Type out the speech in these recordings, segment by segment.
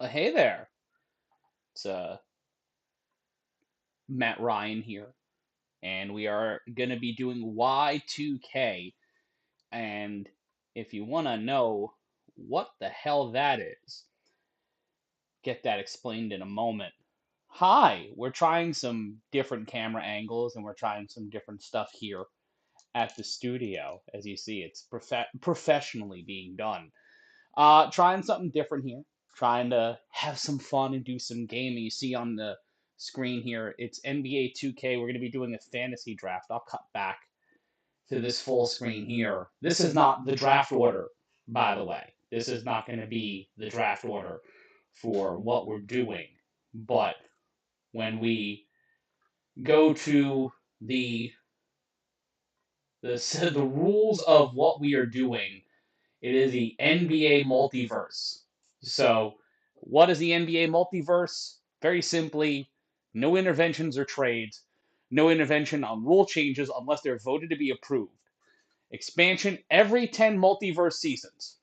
Hey there. It's Matt Ryan here, and we are going to be doing Y2K. And if you want to know what the hell that is, get that explained in a moment. Hi, we're trying some different camera angles and we're trying some different stuff here at the studio. As you see, it's professionally being done. Trying something different here. Trying to have some fun and do some gaming. You see on the screen here, it's NBA 2K. We're going to be doing a fantasy draft. I'll cut back to this full screen here. This is not the draft order, by the way. This is not going to be the draft order for what we're doing. But when we go to the the rules of what we are doing, it is the NBA Multiverse. So, what is the NBA Multiverse? Very simply, no interventions or trades, no intervention on rule changes unless they're voted to be approved. Expansion every 10 multiverse seasons.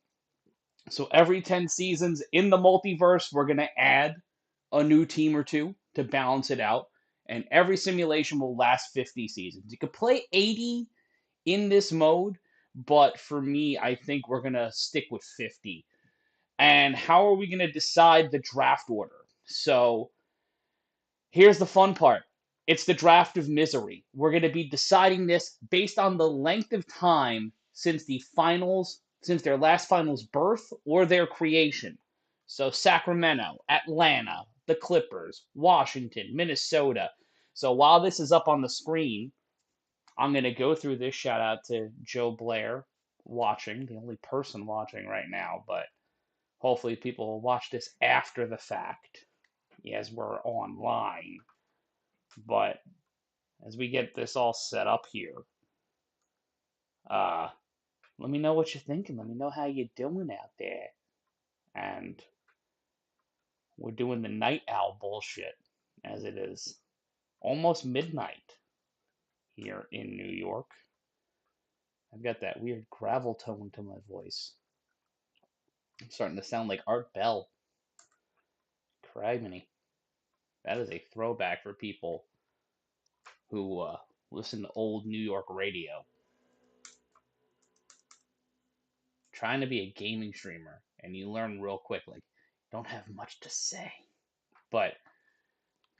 So, every 10 seasons in the multiverse, we're going to add a new team or two to balance it out. And every simulation will last 50 seasons. You could play 80 in this mode, but for me, I think we're going to stick with 50. And how are we going to decide the draft order? So here's the fun part, it's the draft of misery. We're going to be deciding this based on the length of time since the finals, since their last finals birth or their creation. So Sacramento, Atlanta, the Clippers, Washington, Minnesota. So while this is up on the screen, I'm going to go through this. Shout out to Joe Blair watching, the only person watching right now, but hopefully people will watch this after the fact as we're online. But as we get this all set up here, uh, let me know what you're thinking. Let me know how you're doing out there. And we're doing the night owl bullshit as it is almost midnight here in New York. I've got that weird gravel tone to my voice. I'm starting to sound like Art Bell. Criminy. That is a throwback for people who listen to old New York radio. Trying to be a gaming streamer, and you learn real quick, like, don't have much to say. But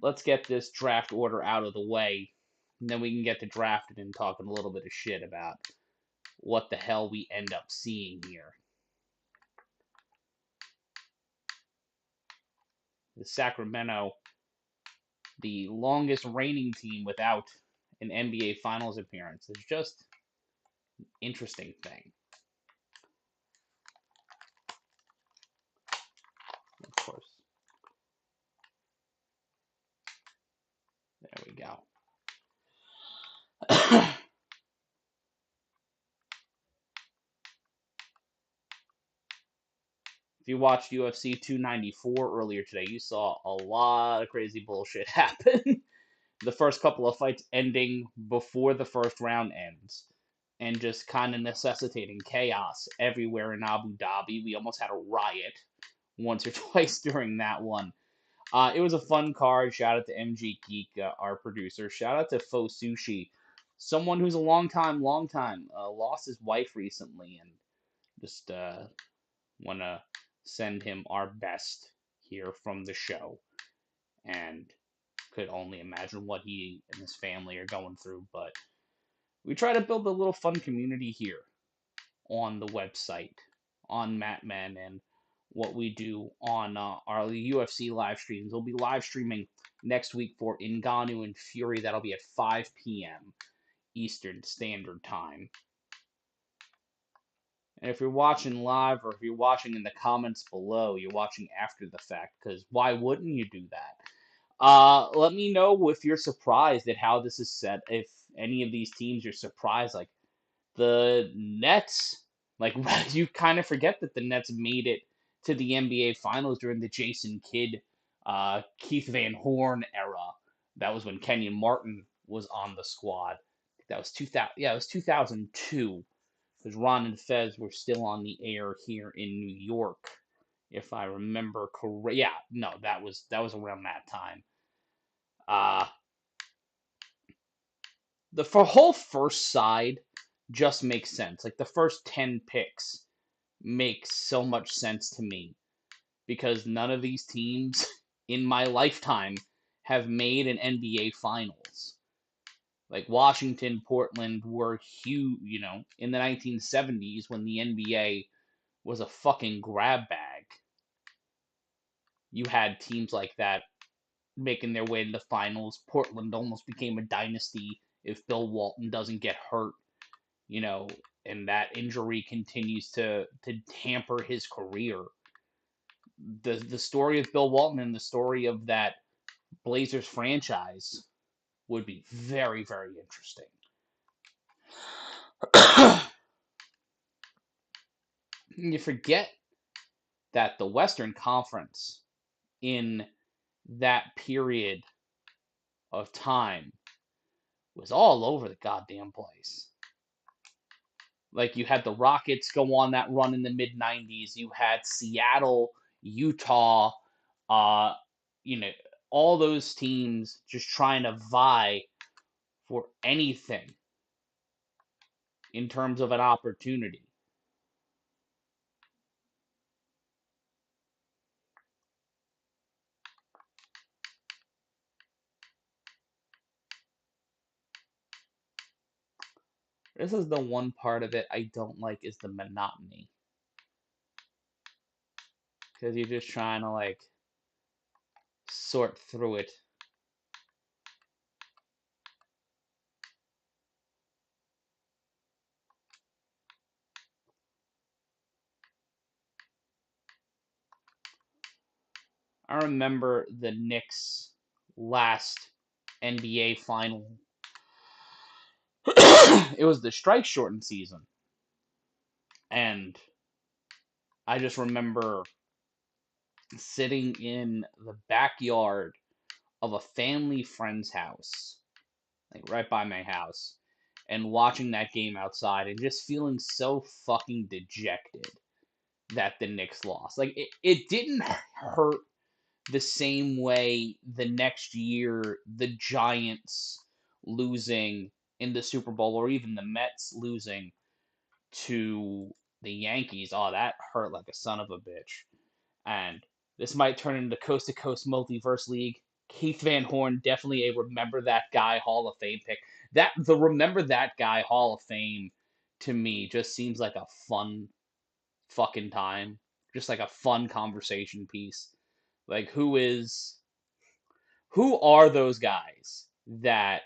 let's get this draft order out of the way, and then we can get to drafting and talking a little bit of shit about what the hell we end up seeing here. The Sacramento, the longest reigning team without an NBA Finals appearance, is just an interesting thing. Of course. There we go. If you watched UFC 294 earlier today, you saw a lot of crazy bullshit happen. The first couple of fights ending before the first round ends, and just kind of necessitating chaos everywhere in Abu Dhabi. We almost had a riot once or twice during that one. It was a fun card. Shout out to MG Geek, our producer. Shout out to Faux Sushi, someone who's a long time, lost his wife recently, and just want to send him our best here from the show. And could only imagine what he and his family are going through. But we try to build a little fun community here on the website, on Matman, and what we do on our UFC live streams. We'll be live streaming next week for Ngannou and Fury. That'll be at 5 p.m. Eastern Standard Time. And if you're watching live or if you're watching in the comments below, you're watching after the fact, because why wouldn't you do that? Let me know if you're surprised at how this is set. If any of these teams you're surprised, like the Nets, like you kind of forget that the Nets made it to the NBA Finals during the Jason Kidd, Keith Van Horn era. That was when Kenyon Martin was on the squad. That was 2000. Yeah, it was 2002 because Ron and Fez were still on the air here in New York, if I remember correct. Yeah, no, that was around that time. Uh the whole first side just makes sense. Like the first 10 picks make so much sense to me because none of these teams in my lifetime have made an NBA finals. Like Washington, Portland were huge, in the 1970s when the NBA was a fucking grab bag. You had teams like that making their way to the finals. Portland almost became a dynasty if Bill Walton doesn't get hurt, you know, and that injury continues to hamper his career. The story of Bill Walton and the story of that Blazers franchise would be very, very interesting. You forget that the Western Conference in that period of time was all over the goddamn place. Like you had the Rockets go on that run in the mid 90s. You had Seattle, Utah, uh, you know, all those teams just trying to vie for anything in terms of an opportunity. This is the one part of it I don't like is the monotony. Because you're just trying to like sort through it. I remember the Knicks' last NBA final. It was the strike shortened season. And I just remember sitting in the backyard of a family friend's house, like right by my house, and watching that game outside and just feeling so fucking dejected that the Knicks lost. Like it didn't hurt the same way the next year the Giants losing in the Super Bowl or even the Mets losing to the Yankees. Oh, that hurt like a son of a bitch. And this might turn into Coast to Coast Multiverse League. Keith Van Horn, definitely a Remember That Guy Hall of Fame pick. The Remember That Guy Hall of Fame to me just seems like a fun fucking time. Just like a fun conversation piece. Like who are those guys that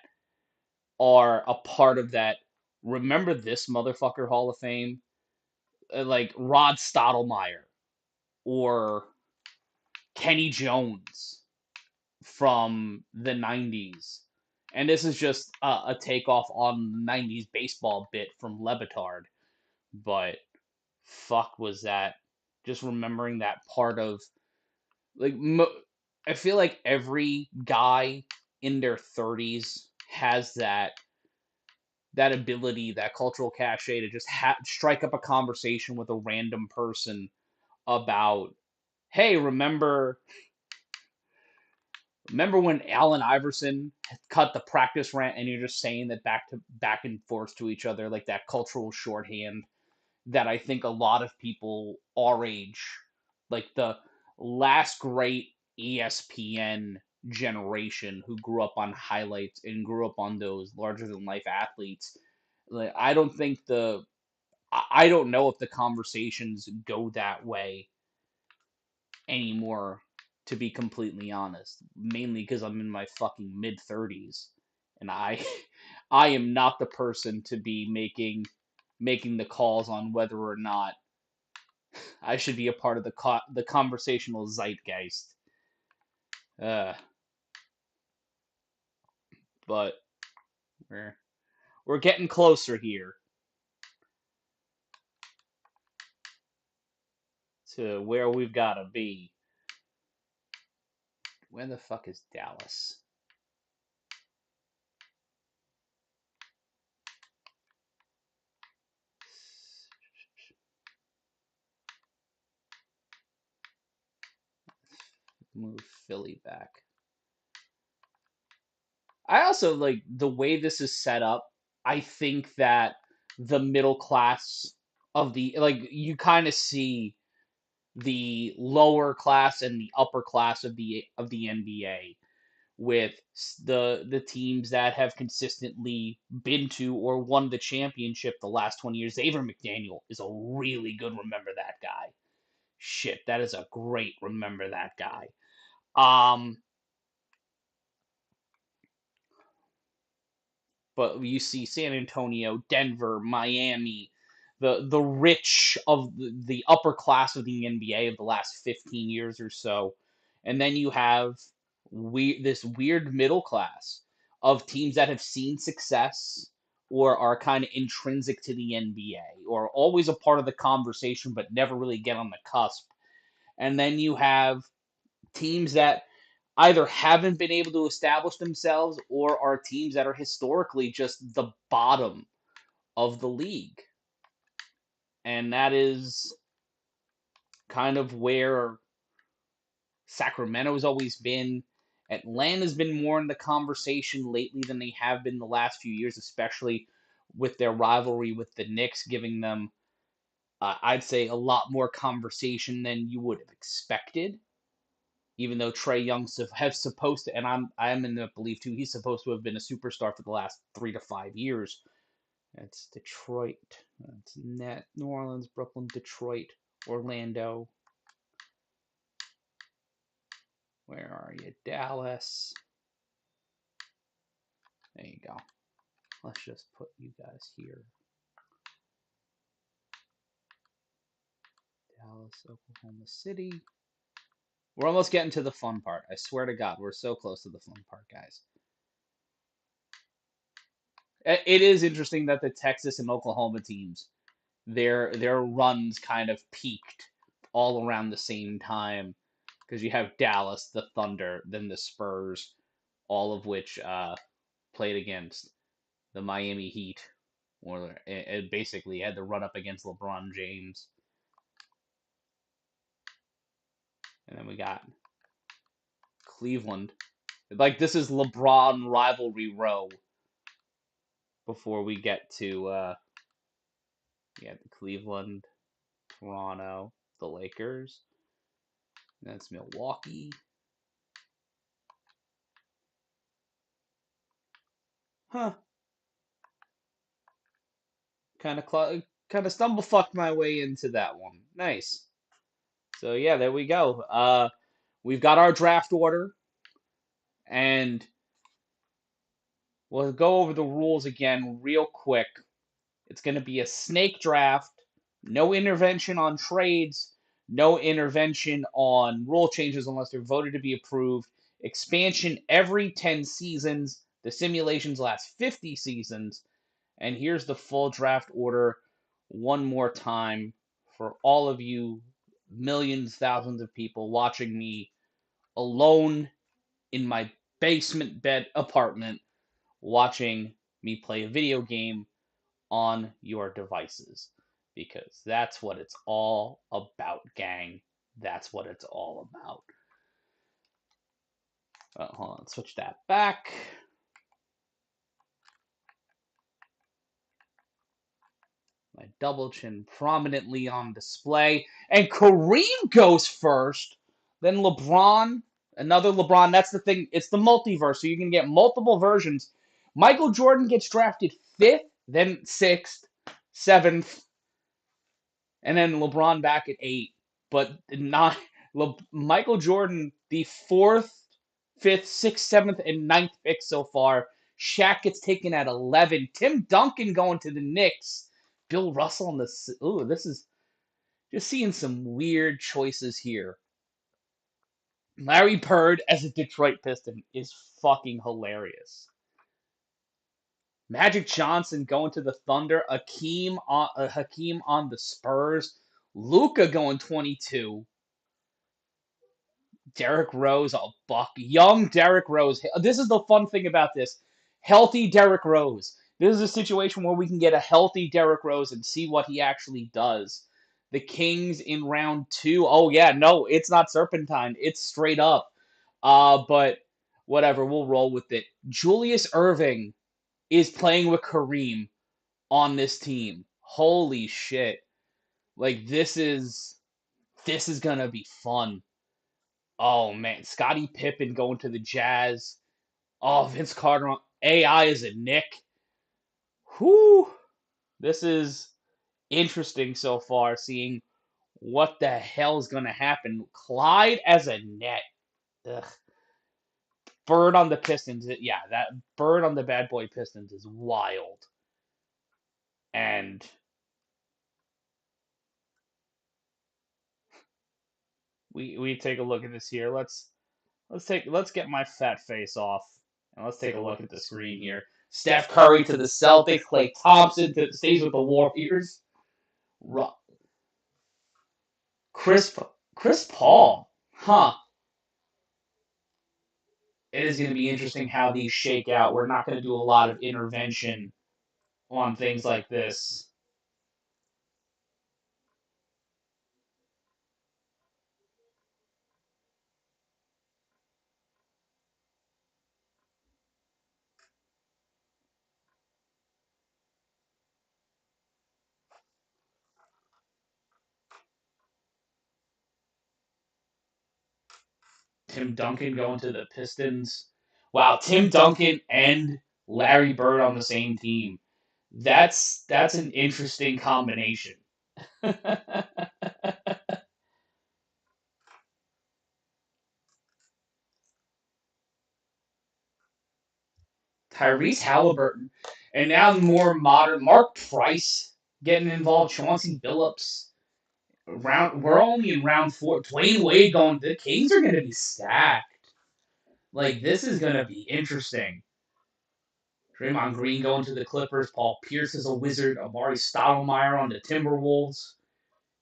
are a part of that Remember This Motherfucker Hall of Fame? Like Rod Stottlemyre or Kenny Jones from the 90s. And this is just a takeoff on the 90s baseball bit from Levitard. But fuck was that. Just remembering that part of. Like, I feel like every guy in their 30s has that ability, that cultural cachet to just strike up a conversation with a random person about, hey, remember when Allen Iverson cut the practice rant and you're just saying that back and forth to each other, like that cultural shorthand that I think a lot of people our age, like the last great ESPN generation who grew up on highlights and grew up on those larger than life athletes, like I don't think I don't know if the conversations go that way anymore, to be completely honest. Mainly because I'm in my fucking mid 30s, and I I am not the person to be making the calls on whether or not I should be a part of the conversational zeitgeist. Uh, but we're we're getting closer here to where we've got to be. Where the fuck is Dallas? move Philly back. I also like the way this is set up. I think that the middle class of the like you kind of see the lower class and the upper class of the NBA with the teams that have consistently been to or won the championship the last 20 years. Xavier McDaniel is a really good remember that guy. Shit, that is a great remember that guy. Um but you see San Antonio, Denver, Miami, the rich of the upper class of the NBA of the last 15 years or so, and then you have this weird middle class of teams that have seen success or are kind of intrinsic to the NBA or always a part of the conversation but never really get on the cusp. And then you have teams that either haven't been able to establish themselves or are teams that are historically just the bottom of the league. And that is kind of where Sacramento's always been. Atlanta's been more in the conversation lately than they have been the last few years, especially with their rivalry with the Knicks, giving them, I'd say, a lot more conversation than you would have expected. Even though Trae Young has supposed to, and I'm in the belief too, he's supposed to have been a superstar for the last 3 to 5 years. It's Detroit, it's New Orleans, Brooklyn, Detroit, Orlando. Where are you, Dallas? There you go. Let's just put you guys here. Dallas, Oklahoma City. We're almost getting to the fun part. I swear to God, we're so close to the fun part, guys. It is interesting that the Texas and Oklahoma teams, their runs kind of peaked all around the same time because you have Dallas, the Thunder, then the Spurs, all of which played against the Miami Heat, or it basically had to run up against LeBron James. And then we got Cleveland. Like, this is LeBron rivalry row before we get to Cleveland, Toronto, the Lakers. That's Milwaukee. Huh. Kind of stumble fucked my way into that one. Nice. So yeah, there we go. We've got our draft order, and we'll go over the rules again real quick. It's going to be a snake draft, no intervention on trades, no intervention on rule changes unless they're voted to be approved. Expansion every 10 seasons. The simulations last 50 seasons. And here's the full draft order one more time for all of you millions, thousands of people watching me alone in my basement bed apartment watching me play a video game on your devices. Because that's what it's all about, gang. That's what it's all about. Hold on, switch that back. My double chin prominently on display. And Kareem goes first. Then LeBron. Another LeBron. That's the thing. It's the multiverse. So you can get multiple versions. Michael Jordan gets drafted 5th, then 6th, 7th, and then LeBron back at 8. But not Michael Jordan, the 4th, 5th, 6th, 7th, and 9th pick so far. Shaq gets taken at 11. Tim Duncan going to the Knicks. Bill Russell on the. Ooh, this is just seeing some weird choices here. Larry Bird as a Detroit Piston is fucking hilarious. Magic Johnson going to the Thunder. Hakeem on the Spurs. Luka going 22. Derrick Rose, a buck. Young Derrick Rose. This is the fun thing about this. Healthy Derrick Rose. This is a situation where we can get a healthy Derrick Rose and see what he actually does. The Kings in round two. Oh yeah, no, it's not Serpentine. It's straight up. But whatever, we'll roll with it. Julius Irving is playing with Kareem on this team. Holy shit. Like this is gonna be fun. Oh man, Scottie Pippen going to the Jazz. Oh, Vince Carter on AI is a Nick. Whew. This is interesting so far, seeing what the hell is gonna happen. Clyde as a net. Ugh. Bird on the Pistons. Yeah, that Bird on the Bad Boy Pistons is wild. And we take a look at this here. Let's get my fat face off and let's take a look at the screen here. Steph Curry to the Celtics, Klay Thompson stays with the Warriors. Chris Chris Paul, huh? It is going to be interesting how these shake out. We're not going to do a lot of intervention on things like this. Tim Duncan going to the Pistons. Wow, Tim Duncan and Larry Bird on the same team. That's an interesting combination. Tyrese Halliburton, and now more modern Mark Price getting involved. Chauncey Billups. We're only in round four. Dwayne Wade going. The Kings are going to be stacked. Like this is going to be interesting. Draymond Green going to the Clippers. Paul Pierce is a Wizard. Amari Stoudemire on the Timberwolves.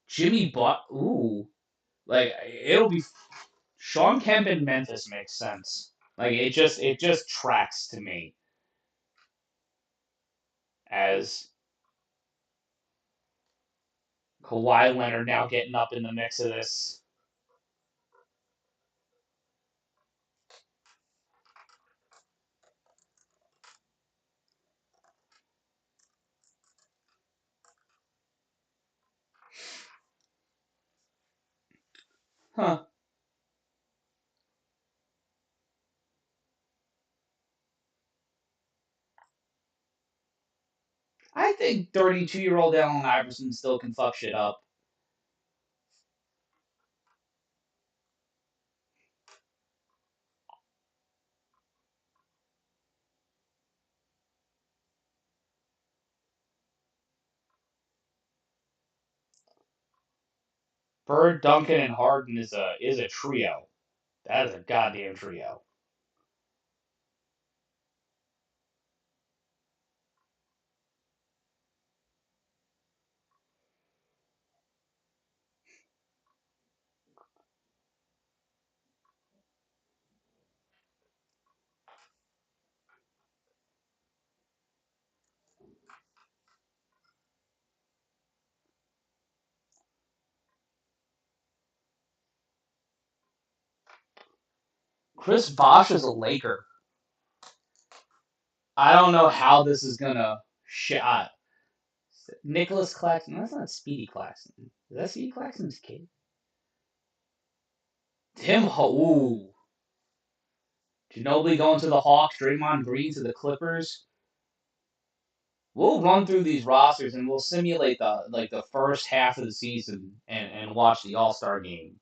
Jimmy But. Ooh, like it'll be. Sean Kemp in Memphis makes sense. Like it just tracks to me as Kawhi Leonard now getting up in the mix of this. Huh. I think 32-year-old Allen Iverson still can fuck shit up. Bird, Duncan, and Harden is a trio. That is a goddamn trio. Chris Bosh is a Laker. I don't know how this is gonna shot. Nicholas Claxton. No, that's not Speedy Claxton. Is that Speedy Claxton's kid? Ooh. Ginobili going to the Hawks. Draymond Green to the Clippers. We'll run through these rosters and we'll simulate the first half of the season and watch the All Star game.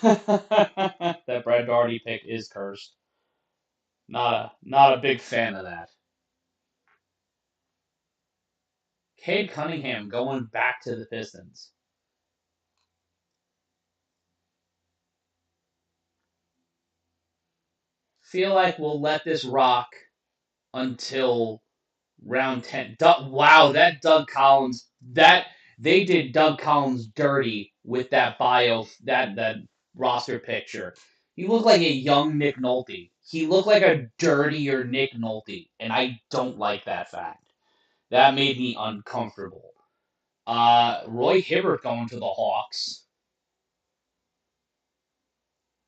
That Brad Daugherty pick is cursed. Not a big fan of that. Cade Cunningham going back to the Pistons. Feel like we'll let this rock until round 10. Wow, that Doug Collins, that they did Doug Collins dirty with that that roster picture. He looked like a young Nick Nolte. He looked like a dirtier Nick Nolte, and I don't like that fact. That made me uncomfortable. Roy Hibbert going to the Hawks.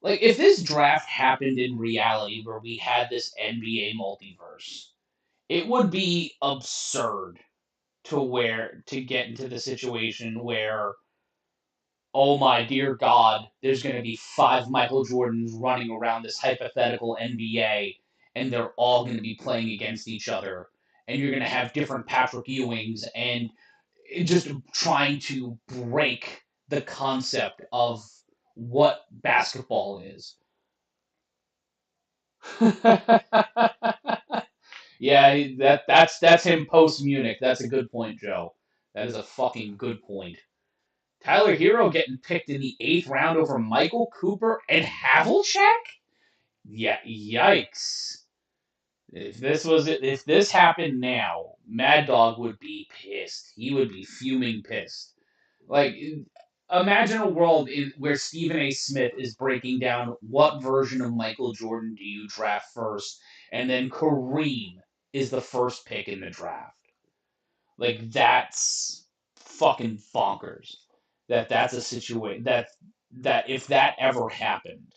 Like, if this draft happened in reality where we had this NBA multiverse, it would be absurd to get into the situation where, oh my dear God, there's going to be 5 Michael Jordans running around this hypothetical NBA, and they're all going to be playing against each other, and you're going to have different Patrick Ewings, and just trying to break the concept of what basketball is. Yeah, that's him post Munich. That's a good point, Joe. That is a fucking good point. Tyler Hero getting picked in the 8th round over Michael Cooper and Havlicek? Yeah, yikes. If this happened now, Mad Dog would be pissed. He would be fuming pissed. Like, imagine a world where Stephen A. Smith is breaking down what version of Michael Jordan do you draft first, and then Kareem is the first pick in the draft. Like, that's fucking bonkers. That's a situation that if that ever happened,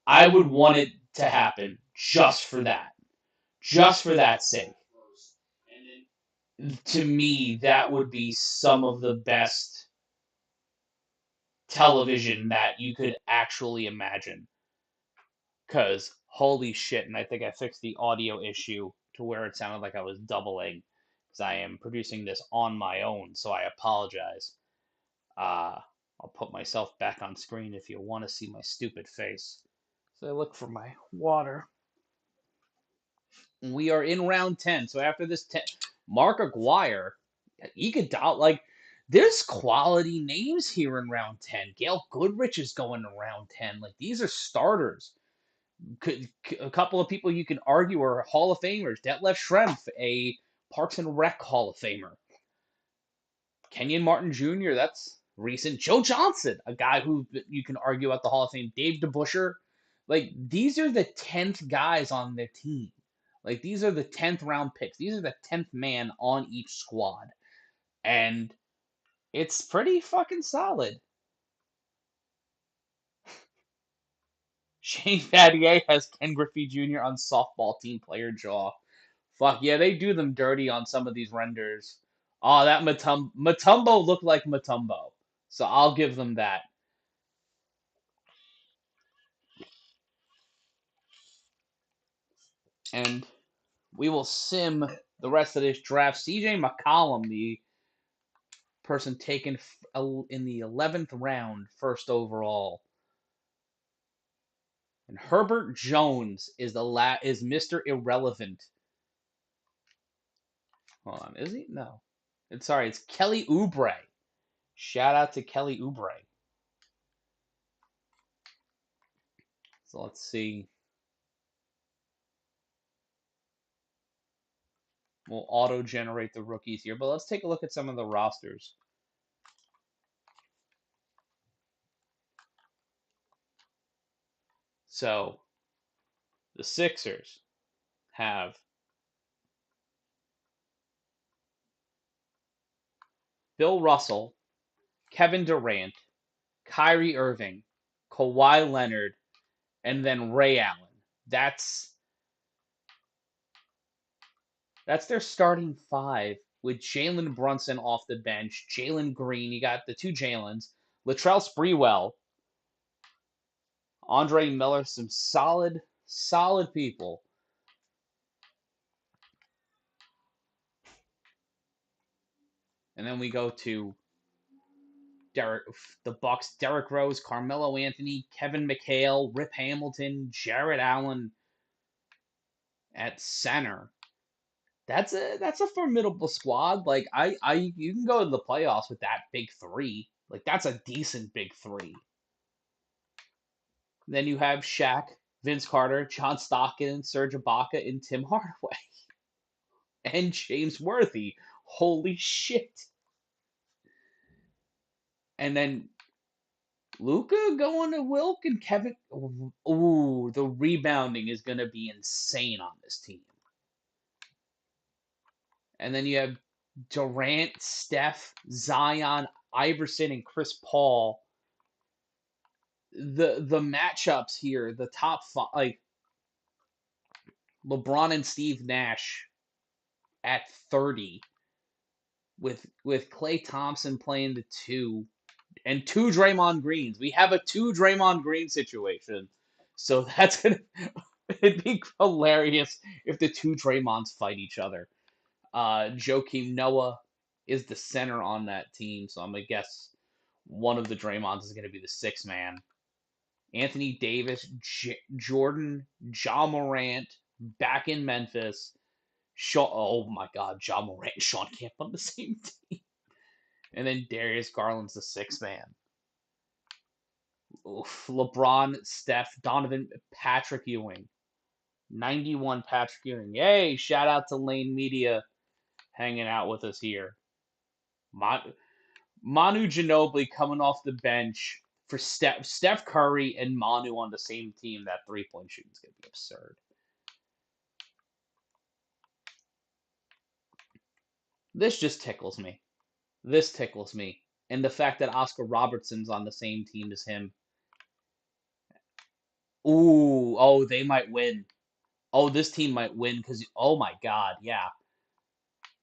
I would want it to happen just for that. Just for that sake. To me, that would be some of the best television that you could actually imagine. Because, holy shit, and I think I fixed the audio issue to where it sounded like I was doubling. Because I am producing this on my own, so I apologize. I'll put myself back on screen if you want to see my stupid face. So I look for my water. We are in round 10. So after this 10, Mark Aguirre, Iguodala, like, there's quality names here in round 10. Gail Goodrich is going to round 10. Like, these are starters. A couple of people you can argue are Hall of Famers. Detlef Schrempf, a Parks and Rec Hall of Famer. Kenyon Martin Jr., that's recent. Joe Johnson, a guy who you can argue at the Hall of Fame. Dave DeBuscher. Like, these are the 10th guys on their team. Like, these are the 10th round picks. These are the 10th man on each squad. And it's pretty fucking solid. Shane Battier has Ken Griffey Jr. on softball team player jaw. Fuck yeah, they do them dirty on some of these renders. Oh, that Mutombo looked like Mutombo. So I'll give them that. And we will sim the rest of this draft. CJ McCollum, the person taken in the 11th round, first overall. And Herbert Jones is is Mr. Irrelevant. Hold on, is he? No. It's Kelly Oubre. Shout out to Kelly Oubre. So let's see. We'll auto-generate the rookies here, but let's take a look at some of the rosters. So, the Sixers have Bill Russell, Kevin Durant, Kyrie Irving, Kawhi Leonard, and then Ray Allen. That's their starting 5 with Jalen Brunson off the bench, Jalen Green. You got the 2 Jalens, Latrell Sprewell, Andre Miller, some solid people. And then we go to Derek, the Bucks, Derrick Rose, Carmelo Anthony, Kevin McHale, Rip Hamilton, Jarrett Allen at center. That's a formidable squad. Like you can go to the playoffs with that big three. Like that's a decent big three. Then you have Shaq, Vince Carter, John Stockton, Serge Ibaka, and Tim Hardaway, and James Worthy. Holy shit! And then Luca going to Wilk and Kevin. Ooh, the rebounding is gonna be insane on this team. And then you have Durant, Steph, Zion, Iverson, and Chris Paul. The matchups here, the top five, like LeBron and Steve Nash at 30, with Klay Thompson playing the two, and two Draymond Greens. We have a two Draymond Green situation, so that's gonna it'd be hilarious if the two Draymonds fight each other. Joakim Noah is the center on that team, so I'm gonna guess one of the Draymonds is gonna be the sixth man. Anthony Davis, Jordan, Ja Morant back in Memphis. Oh my God, Ja Morant and Sean Kemp on the same team. And then Darius Garland's the sixth man. Oof, LeBron, Steph, Donovan, Patrick Ewing. 91 Patrick Ewing. Yay, shout out to Lane Media hanging out with us here. Manu Ginobili coming off the bench for Steph Curry and Manu on the same team. That 3-point shooting is going to be absurd. This just tickles me. This tickles me. And the fact that Oscar Robertson's on the same team as him. Ooh, oh, they might win. Oh, this team might win because, oh my God, yeah.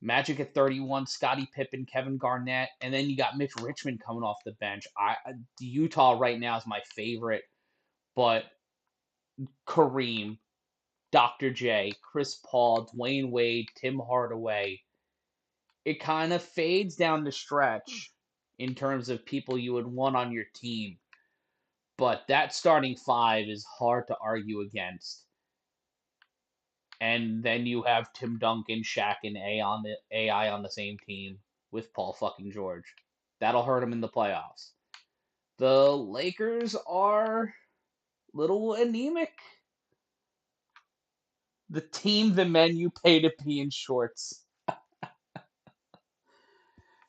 Magic at 31, Scottie Pippen, Kevin Garnett, and then you got Mitch Richmond coming off the bench. Utah right now is my favorite, but Kareem, Dr. J, Chris Paul, Dwayne Wade, Tim Hardaway. It kind of fades down the stretch in terms of people you would want on your team, but that starting five is hard to argue against. And then you have Tim Duncan, Shaq, and AI on the same team with Paul fucking George. That'll hurt him in the playoffs. The Lakers are a little anemic. The team the men you pay to pee in shorts.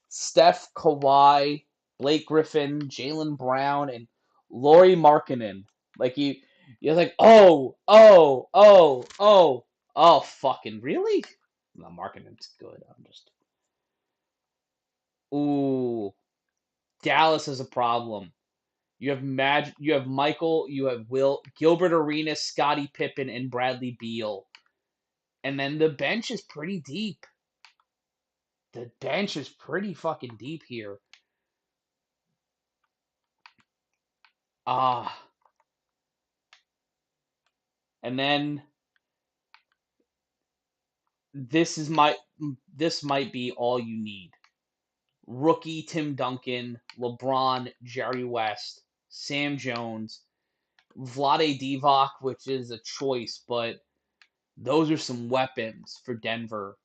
Steph, Kawhi, Blake Griffin, Jaylen Brown, and Lauri Markkanen. Like you're like, oh, fucking really? No, Markkanen's good. I'm just, ooh, Dallas is a problem. You have you have Michael, you have Will, Gilbert Arenas, Scottie Pippen, and Bradley Beal, and then the bench is pretty deep. The bench is pretty fucking deep here. Ah, and then this might be all you need. Rookie Tim Duncan, LeBron, Jerry West, Sam Jones, Vlade Divac, which is a choice, but those are some weapons for Denver.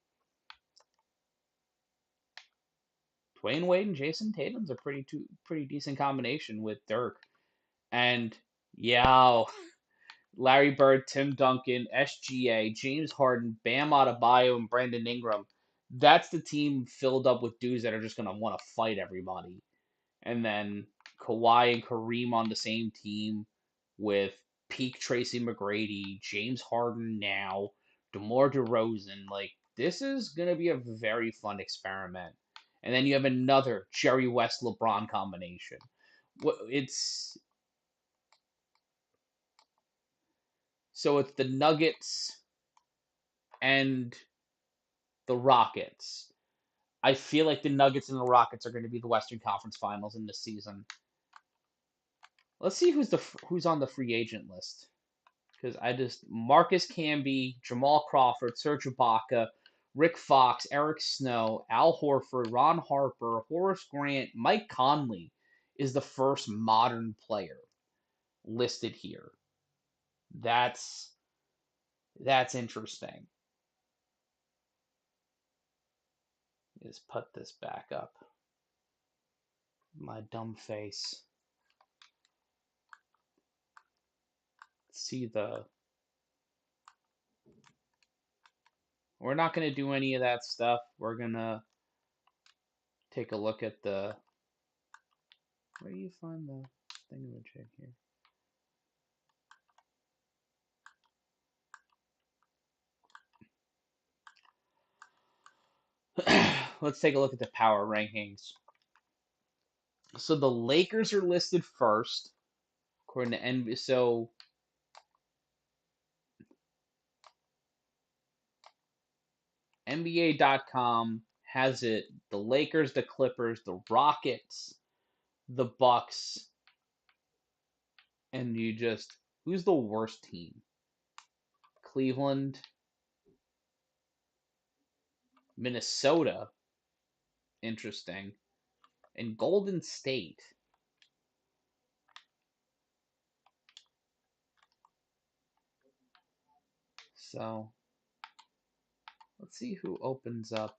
Dwayne Wade and Jason Tatum's a pretty decent combination with Dirk. And yeah, Larry Bird, Tim Duncan, SGA, James Harden, Bam Adebayo, and Brandon Ingram. That's the team filled up with dudes that are just gonna want to fight everybody. And then Kawhi and Kareem on the same team with peak Tracy McGrady, James Harden now, DeMar DeRozan. Like, this is gonna be a very fun experiment. And then you have another Jerry West LeBron combination. It's it's the Nuggets and the Rockets. I feel like the Nuggets and the Rockets are going to be the Western Conference Finals in this season. Let's see who's on the free agent list. Because Marcus Camby, Jamal Crawford, Serge Ibaka, Rick Fox, Eric Snow, Al Horford, Ron Harper, Horace Grant, Mike Conley. is the first modern player listed here. That's interesting. Just put this back up. My dumb face. See the. We're not going to do any of that stuff. We're going to take a look at the. Where do you find the thingamajig here? Let's take a look at the power rankings. So the Lakers are listed first, according to NBA. So NBA.com has it the Lakers, the Clippers, the Rockets, the Bucks, and you just who's the worst team? Cleveland, Minnesota, interesting, and Golden State. So let's see who opens up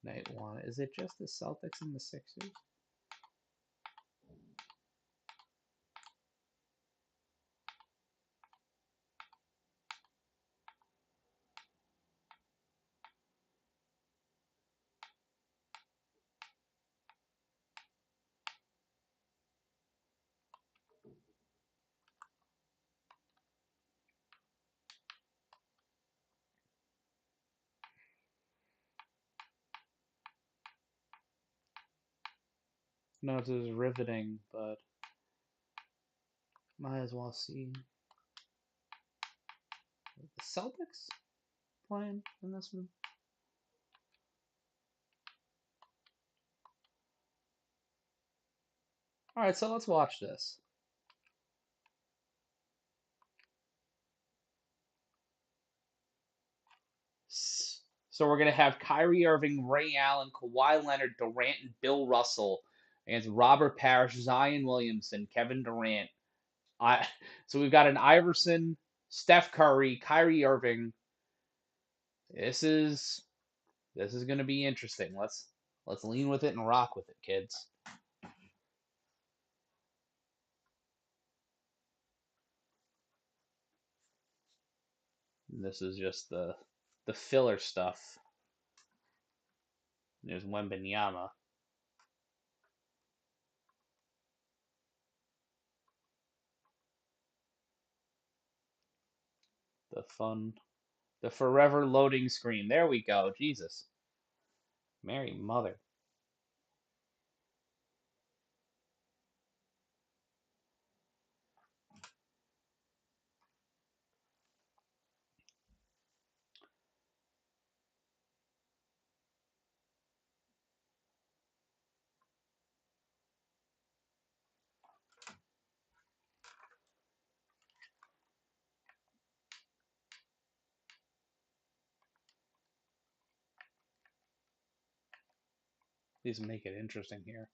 night one. Is it just the Celtics and the Sixers? No, this is riveting, but might as well see the Celtics playing in this one. All right, so let's watch this. So we're gonna have Kyrie Irving, Ray Allen, Kawhi Leonard, Durant, and Bill Russell against Robert Parrish, Zion Williamson, Kevin Durant. So we've got an Iverson, Steph Curry, Kyrie Irving. This is gonna be interesting. Let's lean with it and rock with it, kids. This is just the filler stuff. There's Wembanyama. The forever loading screen. There we go. Jesus. Mary Mother. Please make it interesting here.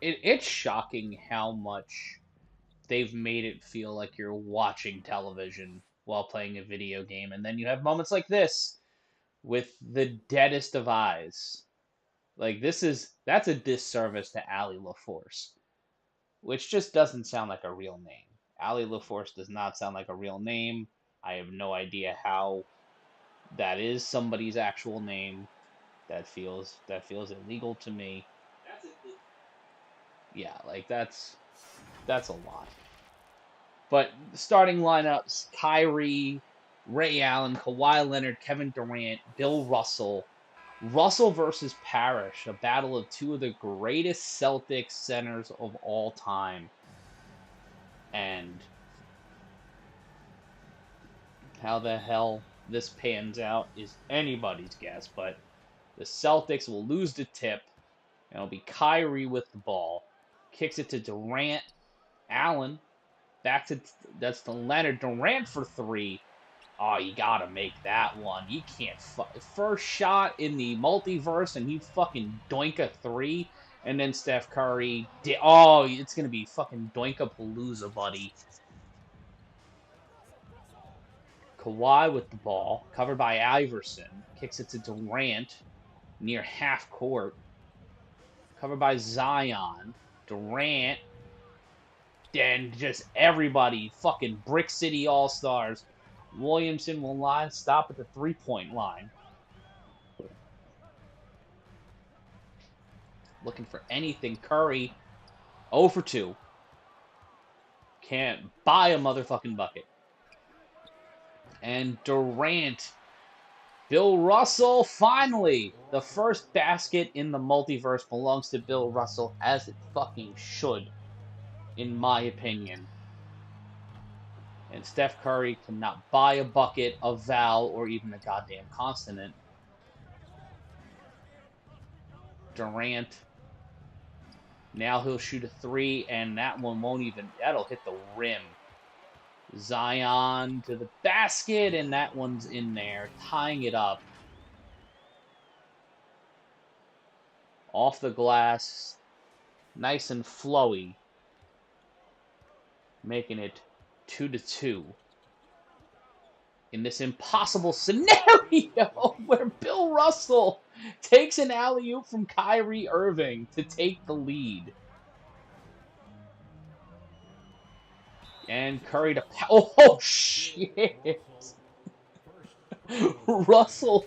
It's shocking how much they've made it feel like you're watching television while playing a video game, and then you have moments like this with the deadest of eyes. Like that's a disservice to Allie LaForce, which just doesn't sound like a real name. Allie LaForce does not sound like a real name. I have no idea how that is somebody's actual name. That feels illegal to me. Yeah, like that's a lot. But starting lineups: Kyrie, Ray Allen, Kawhi Leonard, Kevin Durant, Bill Russell. Russell versus Parrish, a battle of two of the greatest Celtics centers of all time. And how the hell this pans out is anybody's guess, but the Celtics will lose the tip, and it'll be Kyrie with the ball. Kicks it to Durant. Allen, back to, that's to Leonard. Durant for three. Oh, you gotta make that one. You can't, first shot in the multiverse, and you fucking doink a three, and then Steph Curry, oh, it's gonna be fucking doink-a-palooza, buddy. Kawhi with the ball, covered by Iverson, kicks it to Durant, near half court, covered by Zion. Durant, then just everybody, fucking Brick City All-Stars. Williamson will stop at the three-point line. Looking for anything. Curry, 0 for 2. Can't buy a motherfucking bucket. And Durant, Bill Russell, finally! The first basket in the multiverse belongs to Bill Russell, as it fucking should, in my opinion. And Steph Curry cannot buy a bucket, a vowel, or even a goddamn consonant. Durant, now he'll shoot a three, and that one won't even, that'll hit the rim. Zion to the basket, and that one's in there, tying it up. Off the glass, nice and flowy, making it 2-2. In this impossible scenario where Bill Russell takes an alley-oop from Kyrie Irving to take the lead. And Curry to... Oh, shit! Russell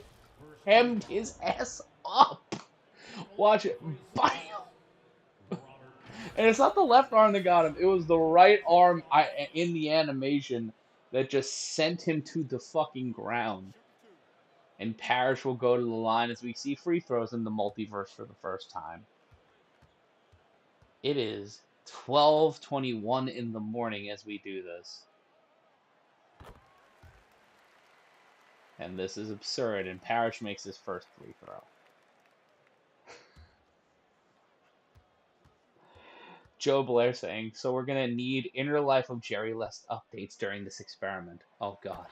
hemmed his ass up. Watch it. Bam! And it's not the left arm that got him. It was the right arm in the animation that just sent him to the fucking ground. And Parrish will go to the line as we see free throws in the multiverse for the first time. It is 12:21 in the morning as we do this. And this is absurd, and Parrish makes his first free throw. Joe Blair saying, so we're going to need Inner Life of Jerry West updates during this experiment. Oh, God.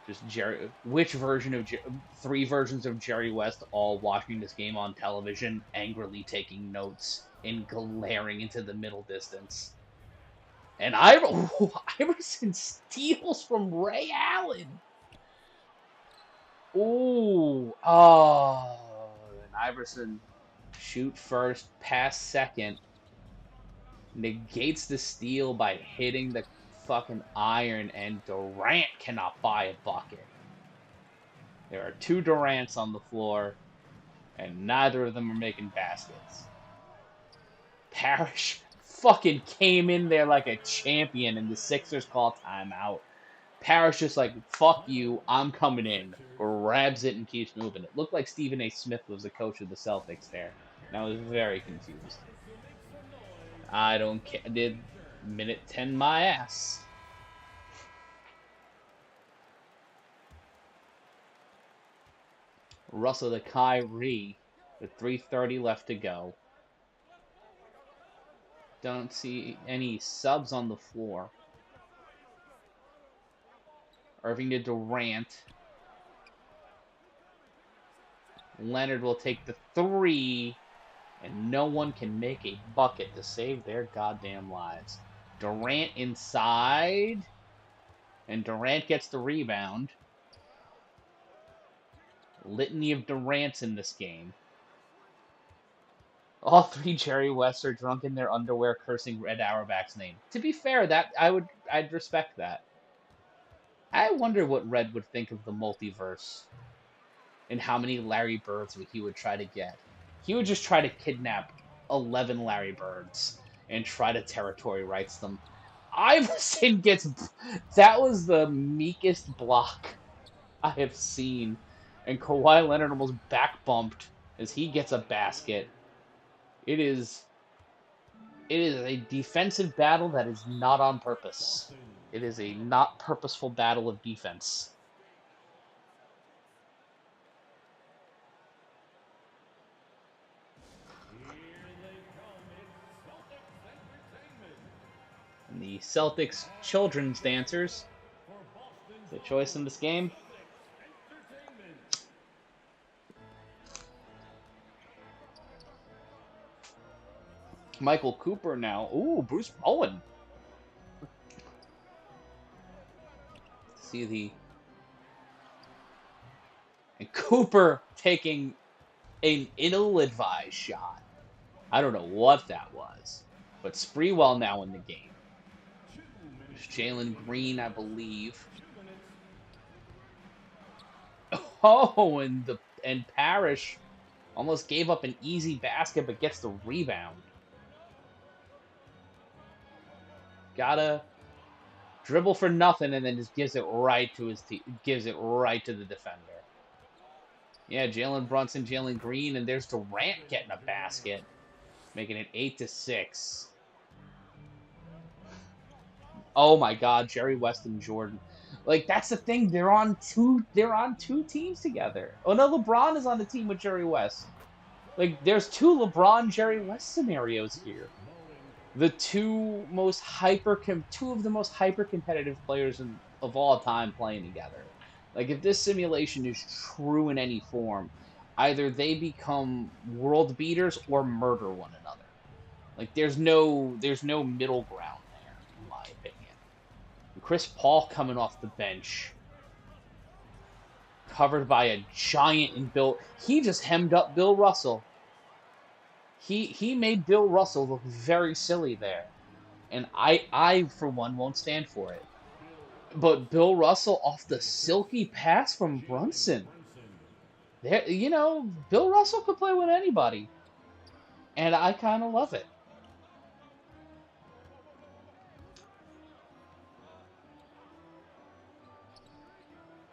Just Jerry, which version of, three versions of Jerry West all watching this game on television, angrily taking notes and glaring into the middle distance. And Iverson steals from Ray Allen. Ooh. Oh. And Iverson shoot first, pass second. Negates the steal by hitting the fucking iron, and Durant cannot buy a bucket. There are two Durants on the floor, and neither of them are making baskets. Parrish fucking came in there like a champion, and the Sixers call timeout. Parrish just like, fuck you, I'm coming in. Grabs it and keeps moving. It looked like Stephen A. Smith was the coach of the Celtics there. And I was very confused. I don't care. Did minute 10 my ass. Russell to Kyrie with 3:30 left to go. Don't see any subs on the floor. Irving to Durant. Leonard will take the three, and no one can make a bucket to save their goddamn lives. Durant inside, and Durant gets the rebound. Litany of Durants in this game. All three Jerry Wests are drunk in their underwear, cursing Red Auerbach's name. To be fair, I'd respect that. I wonder what Red would think of the multiverse and how many Larry Birds he would try to get. He would just try to kidnap 11 Larry Birds and try to territory rights them. Iverson gets... That was the meekest block I have seen. And Kawhi Leonard almost back bumped as he gets a basket. It is a defensive battle that is not on purpose. It is a not purposeful battle of defense. And the Celtics children's dancers, the choice in this game. Michael Cooper now. Ooh, Bruce Bowen. See the... And Cooper taking an ill-advised shot. I don't know what that was. But Spreewell now in the game. There's Jalen Green, I believe. Oh, and Parrish almost gave up an easy basket, but gets the rebound. Gotta dribble for nothing, and then just gives it right to gives it right to the defender. Yeah, Jalen Brunson, Jalen Green, and there's Durant getting a basket, making it 8-6. Oh my God, Jerry West and Jordan. Like that's the thing. They're on two teams together. Oh no, LeBron is on the team with Jerry West. Like there's two Jerry West scenarios here. The two of the most hyper competitive players of all time playing together. Like if this simulation is true in any form, either they become world beaters or murder one another. Like there's no middle ground there, in my opinion. Chris Paul coming off the bench, covered by a giant in Bill. He just hemmed up Bill Russell. He made Bill Russell look very silly there. And I for one won't stand for it. But Bill Russell off the silky pass from Brunson. There, Bill Russell could play with anybody, and I kind of love it.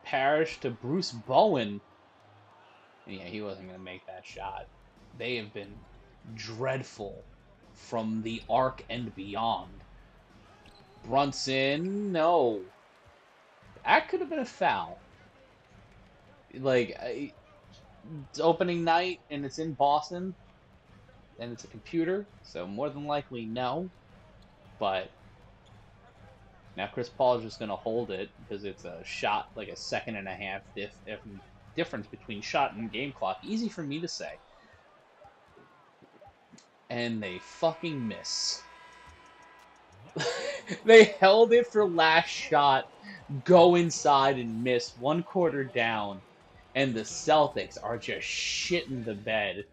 Parrish to Bruce Bowen. And yeah, he wasn't gonna make that shot. They have been dreadful from the arc and beyond. Brunson, no. That could have been a foul. Like, it's opening night and it's in Boston, and it's a computer, so more than likely no. But now Chris Paul is just going to hold it because it's a shot, like a second and a half difference between shot and game clock. Easy for me to say. And they fucking miss. They held it for last shot, go inside and miss 1 quarter down, and the Celtics are just shitting the bed.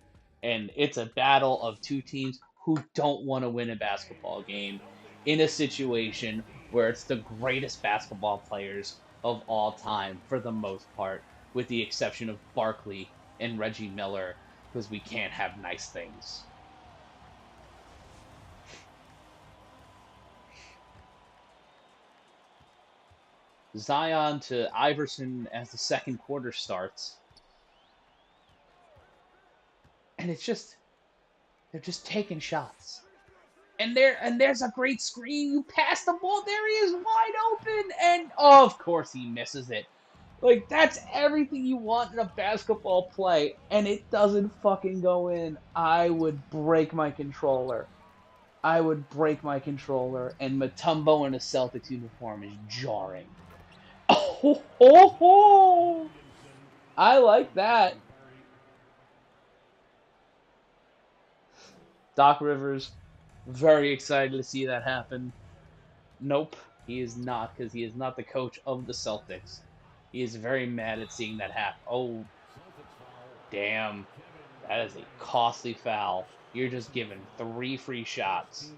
And it's a battle of two teams who don't want to win a basketball game in a situation where it's the greatest basketball players of all time for the most part, with the exception of Barkley and Reggie Miller, because we can't have nice things. Zion to Iverson as the second quarter starts. And they're just taking shots. And there's a great screen. You pass the ball, there he is wide open, and oh, of course he misses it. Like that's everything you want in a basketball play, and it doesn't fucking go in. I would break my controller. I would break my controller, and Mutombo in a Celtics uniform is jarring. Oh, ho, ho. I like that. Doc Rivers, very excited to see that happen. Nope, he is not, because he is not the coach of the Celtics. He is very mad at seeing that happen. Oh, damn. That is a costly foul. You're just giving 3 free shots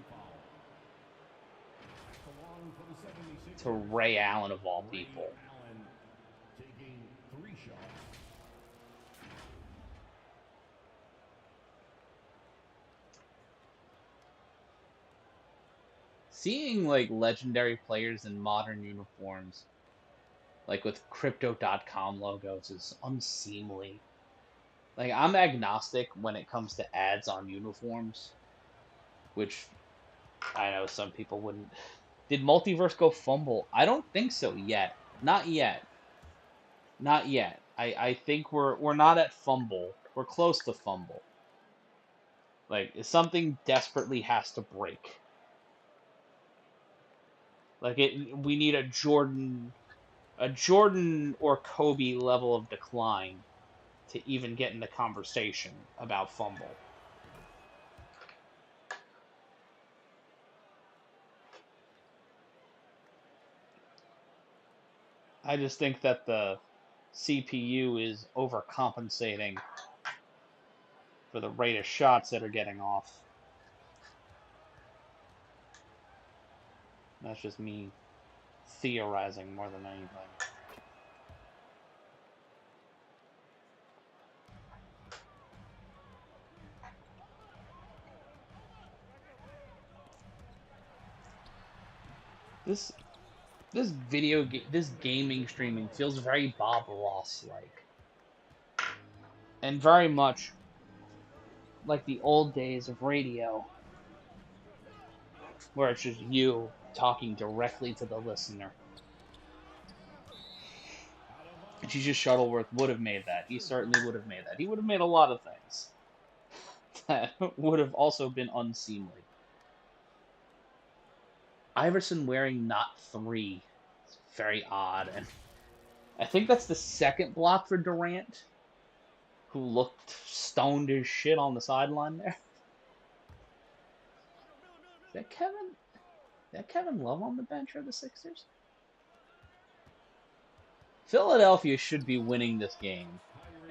to Ray Allen, of all people. Seeing, like, legendary players in modern uniforms, like with Crypto.com logos, is unseemly. Like, I'm agnostic when it comes to ads on uniforms, which I know some people wouldn't Did Multiverse go fumble? I don't think so yet. Not yet. Not yet. I think we're not at fumble. We're close to fumble. Like something desperately has to break. Like we need a Jordan or Kobe level of decline to even get in the conversation about fumble. I just think that the CPU is overcompensating for the rate of shots that are getting off. That's just me theorizing more than anything. This this gaming streaming feels very Bob Ross like, and very much like the old days of radio, where it's just you talking directly to the listener. Jesus Shuttleworth would have made that. He certainly would have made that. He would have made a lot of things that would have also been unseemly. Iverson wearing not 3 is very odd, and I think that's the second block for Durant, who looked stoned as shit on the sideline there. Is that Kevin? Is that Kevin Love on the bench for the Sixers? Philadelphia should be winning this game,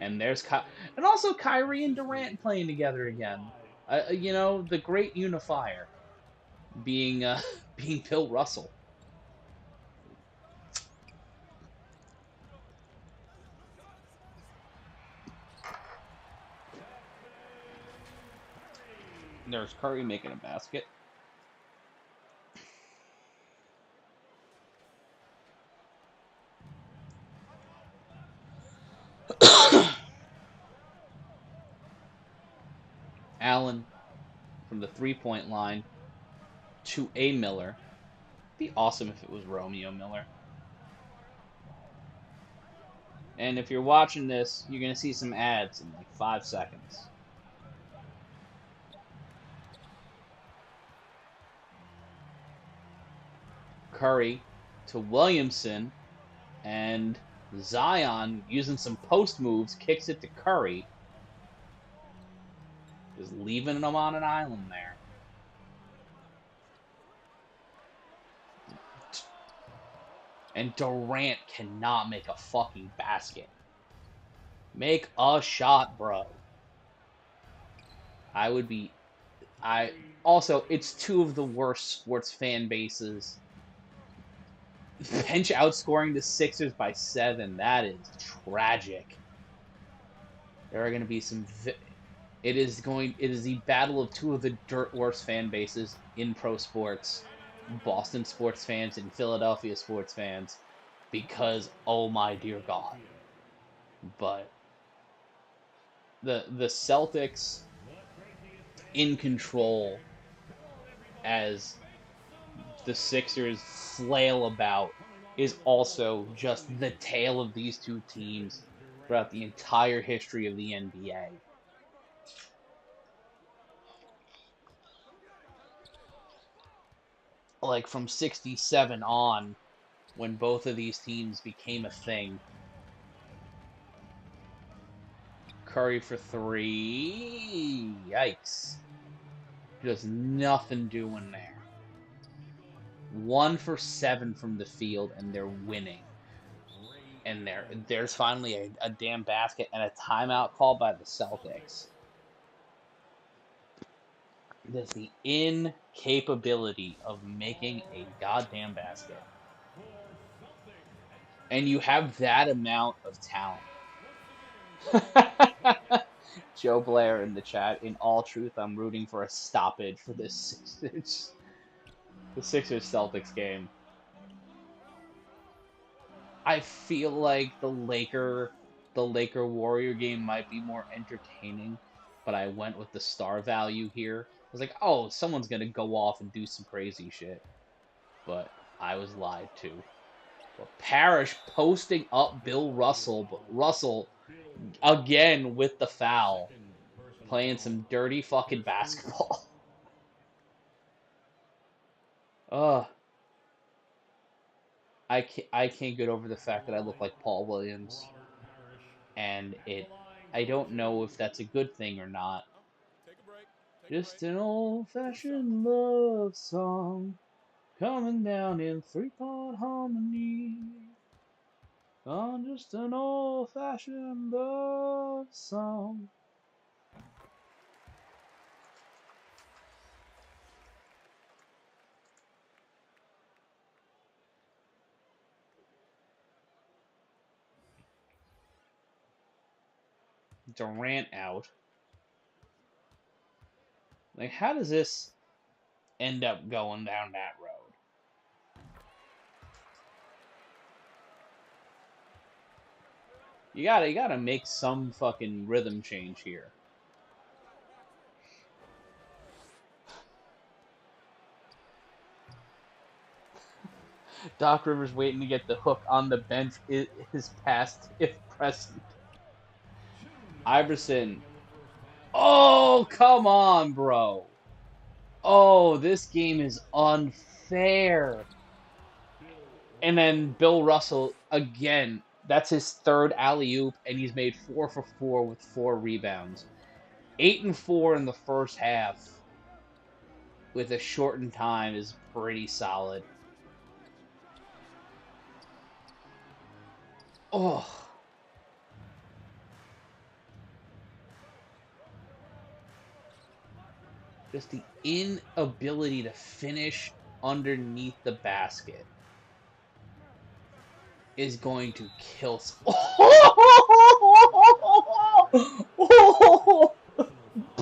and and also Kyrie and Durant playing together again. You know, the great unifier being being Bill Russell. There's Curry making a basket. Allen from the 3-point line to a Miller. Be awesome if it was Romeo Miller. And if you're watching this, you're going to see some ads in like 5 seconds. Curry to Williamson, and Zion, using some post moves, kicks it to Curry. Just leaving them on an island there. And Durant cannot make a fucking basket. Make a shot, bro. Also, it's 2 of the worst sports fan bases. Bench outscoring the Sixers by 7. That is tragic. There are going to be some. It is the battle of 2 of the dirt worst fan bases in pro sports: Boston sports fans and Philadelphia sports fans, because oh my dear God. But the Celtics in control as the Sixers flail about is also just the tale of these 2 teams throughout the entire history of the NBA. Like from 67 on, when both of these teams became a thing. Curry for 3. Yikes. Just nothing doing there. 1 for 7 from the field, and they're winning. And there's finally a damn basket and a timeout called by the Celtics. There's the incapability of making a goddamn basket. And you have that amount of talent. Joe Blair in the chat. In all truth, I'm rooting for a stoppage for this the Sixers Celtics game. I feel like the Laker Warrior game might be more entertaining, but I went with the star value here. I was like, oh, someone's gonna go off and do some crazy shit. but I was lied to. But Parrish posting up Bill Russell, but Russell again with the foul, playing some dirty fucking basketball. Ugh. I can't get over the fact that I look like Paul Williams, and I don't know if that's a good thing or not. Just an old-fashioned love song coming down in three-part harmony. On just an old-fashioned love song. Durant out. Like, how does this end up going down that road? You gotta make some fucking rhythm change here. Doc Rivers waiting to get the hook on the bench is past if present. Iverson. Oh, come on, bro. Oh, this game is unfair. And then Bill Russell, again, that's his third alley-oop, and he's made 4 for 4 with 4 rebounds. 8 and 4 in the first half with a shortened time is pretty solid. Oh. Just the inability to finish underneath the basket is going to kill.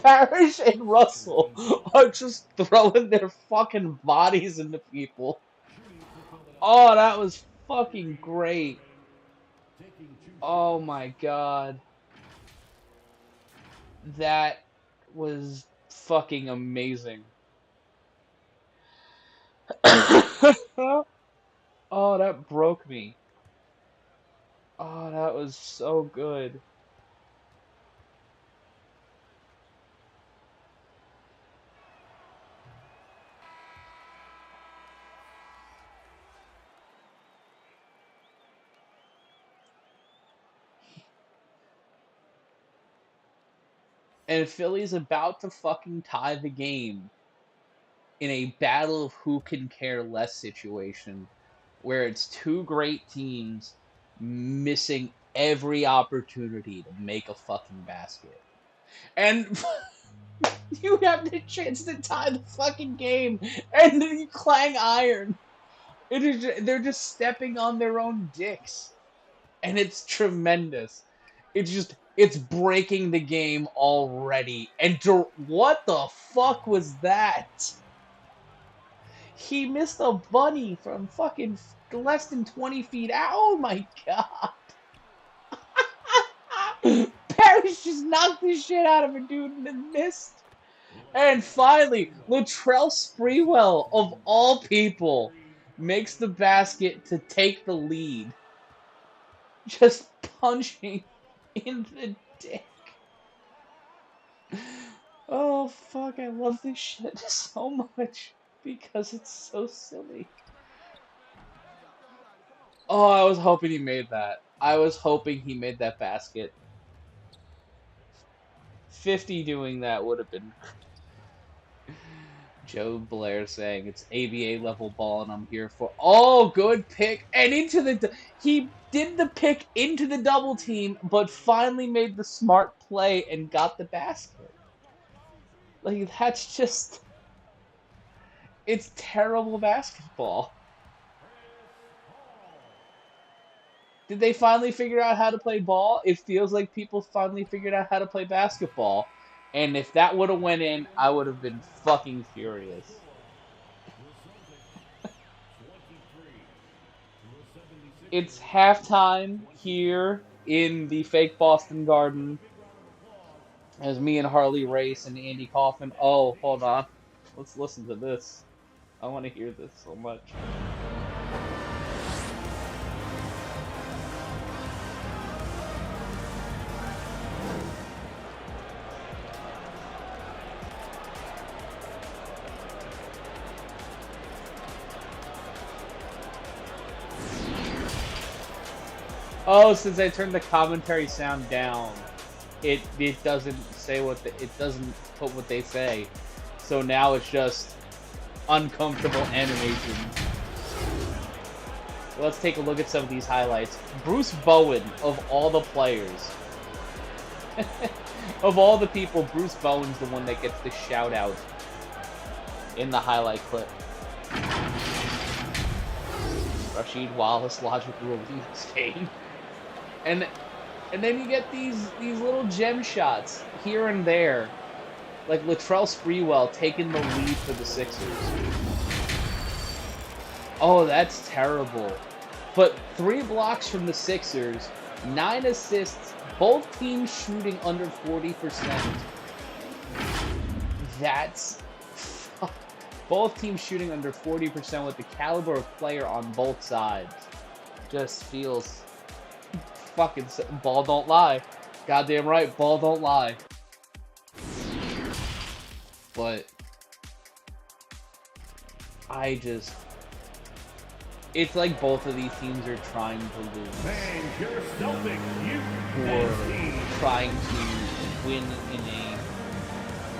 Parrish and Russell are just throwing their fucking bodies into people. Oh, that was fucking great. Oh my god. That was fucking amazing. Oh, that broke me. Oh, that was so good. And Philly's about to fucking tie the game in a battle of who can care less situation where it's two great teams missing every opportunity to make a fucking basket. And you have the chance to tie the fucking game and then you clang iron. They're just stepping on their own dicks. And it's tremendous. It's breaking the game already. And what the fuck was that? He missed a bunny from fucking less than 20 feet out. Oh my god. Parrish just knocked the shit out of a dude and then missed. And finally, Latrell Sprewell, of all people, makes the basket to take the lead. Just punching in the dick. Oh, fuck, I love this shit so much because it's so silly. Oh, I was hoping he made that. I was hoping he made that basket. 50 doing that would have been... Joe Blair saying it's ABA level ball and I'm here for... Oh, good pick. And into the... He did the pick into the double team, but finally made the smart play and got the basket. Like, that's just... It's terrible basketball. Did they finally figure out how to play ball? It feels like people finally figured out how to play basketball. And if that would have went in, I would have been fucking furious. It's halftime here in the fake Boston Garden as me and Harley Race and Andy Kaufman. Oh, hold on. Let's listen to this. I want to hear this so much. Oh, since I turned the commentary sound down, it doesn't say it doesn't put what they say. So now it's just uncomfortable animation. Let's take a look at some of these highlights. Bruce Bowen, of all the players, of all the people, Bruce Bowen's the one that gets the shout out in the highlight clip. Rasheed Wallace, Logic rules in this game. And then you get these little gem shots here and there. Like Latrell Sprewell taking the lead for the Sixers. Oh, that's terrible. But 3 blocks from the Sixers, 9 assists, both teams shooting under 40%. That's... both teams shooting under 40% with the caliber of player on both sides. Just feels... fucking... ball don't lie. Goddamn right, ball don't lie. But... I just... it's like both of these teams are trying to lose. Or trying to win in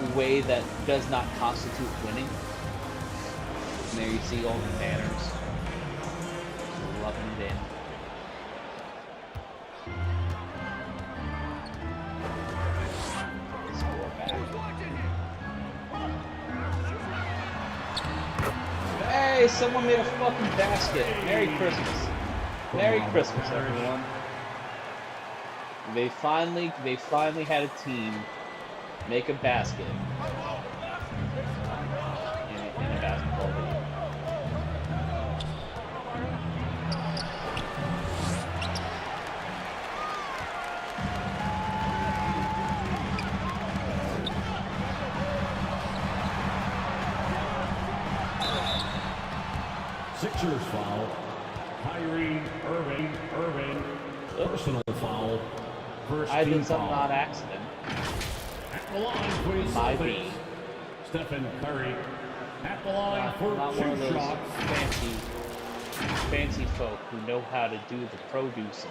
a way that does not constitute winning. And there you see all the banners. Rubbing it in. Score back. Hey, someone made a fucking basket. Merry Christmas. Merry Christmas, everyone. They finally had a team make a basket in a basketball game. Sixers foul. Kyrie Irving. Personal foul. First I did team something foul. on accident. At the line for the Might be. Celtics. Stephen Curry. At the line for Not one of 2 those shots. fancy folk who know how to do the producing.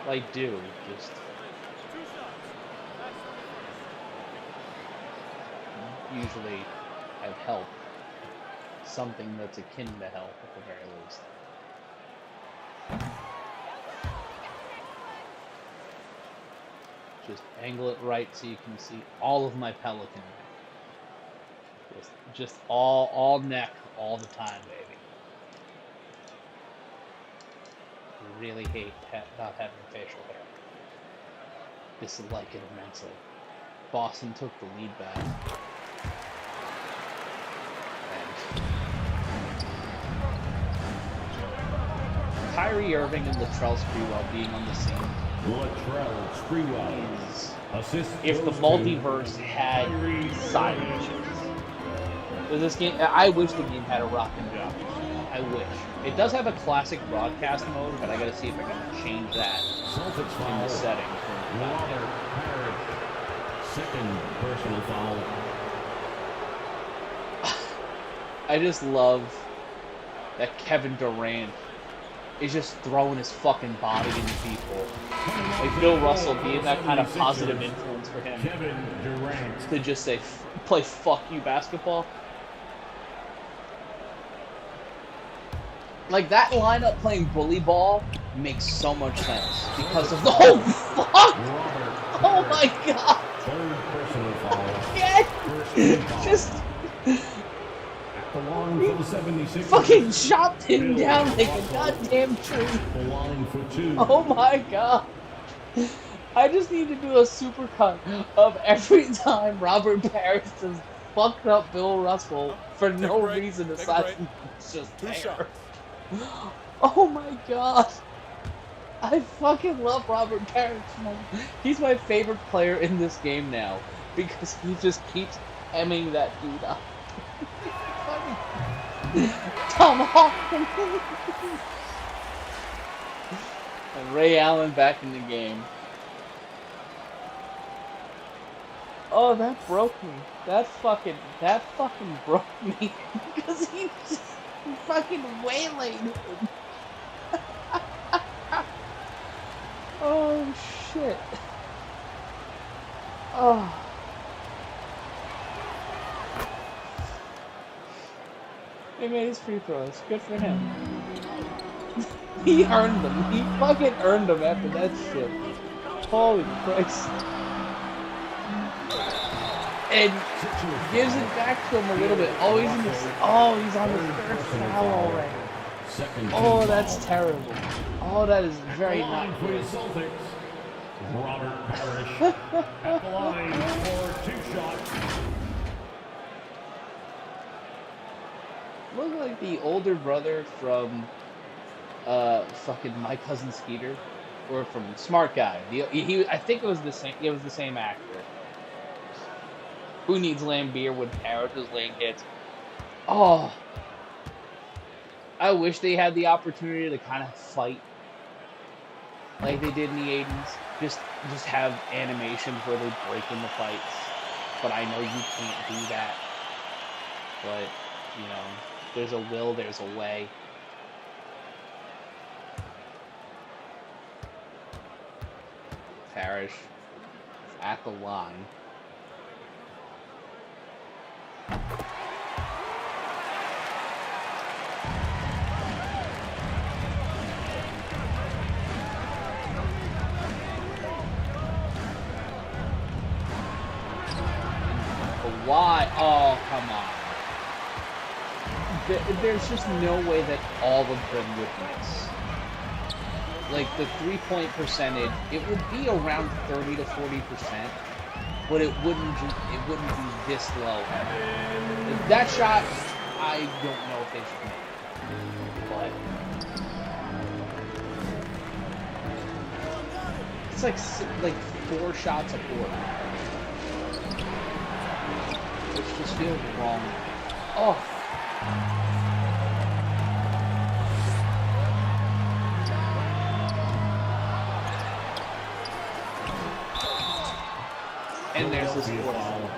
Like, do just usually have help. Something that's akin to help at the very least. Just angle it right so you can see all of my pelican. Just all neck all the time, baby. Really hate not having facial hair. Dislike it immensely. Boston took the lead back. Kyrie Irving and Latrell Sprewell being on the scene. Latrell Sprewell. Assist If the multiverse had side missions. This game, I wish the game had a rock and jump. I wish. It does have a classic broadcast mode, but I gotta see if I can change that in the settings. Robert Parrish. Second personal foul. I just love that Kevin Durant is just throwing his fucking body into people. Like Bill Russell being that kind of positive influence for him. Kevin Durant. To just say, play fuck you basketball. Like, that lineup playing bully ball makes so much sense. Because of the whole fuck! Oh my god! Third personal foul. Yeah! Just... The line for the 76ers. fucking chopped him down like a goddamn tree. The line for 2. Oh my god. I just need to do a supercut of every time Robert Parrish just fucked up Bill Russell for no reason aside from it's just there. Oh my god. I fucking love Robert Parrish. He's my favorite player in this game now. because he just keeps emming that dude up. Tomahawk. And Ray Allen back in the game. Oh, that broke me. That fucking broke me because he just fucking waylaid him. Oh shit. Oh. He made his free throws. Good for him. He earned them. He fucking earned them after that shit. Holy Christ. And gives it back to him a little bit. Oh, he's in this. Oh, he's on his third foul already. Oh, that's terrible. Oh, that is very not good. Robert Parrish at the line for 2 shots. Look like the older brother from fucking My Cousin Skeeter, or from Smart Guy. I think it was the same. It was the same actor. Who needs Lambeer when Parrish is laying hits? Oh, I wish they had the opportunity to kind of fight like they did in the 80s. Just have animations where they break in the fights. But I know you can't do that. But, you know, there's a will, there's a way. Parrish at the line. Why? Oh, come on. There's just no way that all of them would miss. Like, the three-point percentage, it would be around 30 to 40%, but it wouldn't be this low ever. That shot, I don't know if they should make. But it's like 4 shots a quarter. Which just feels wrong. Oh. And there's this foul.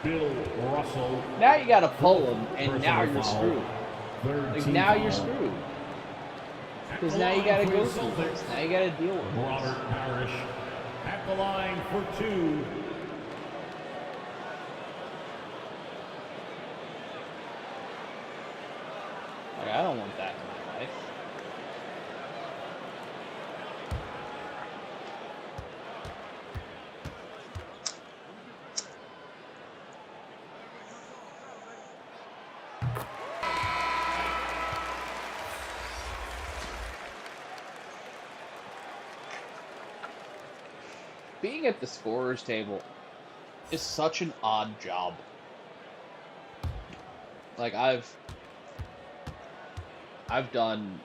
Bill Russell. Now you gotta pull him, and now you're screwed. Like, now you're screwed. Because now you gotta go through this. Now you gotta deal with this. Robert Parrish at the line for 2. Like, I don't want that in my life. Being at the scorer's table is such an odd job. Like, I've done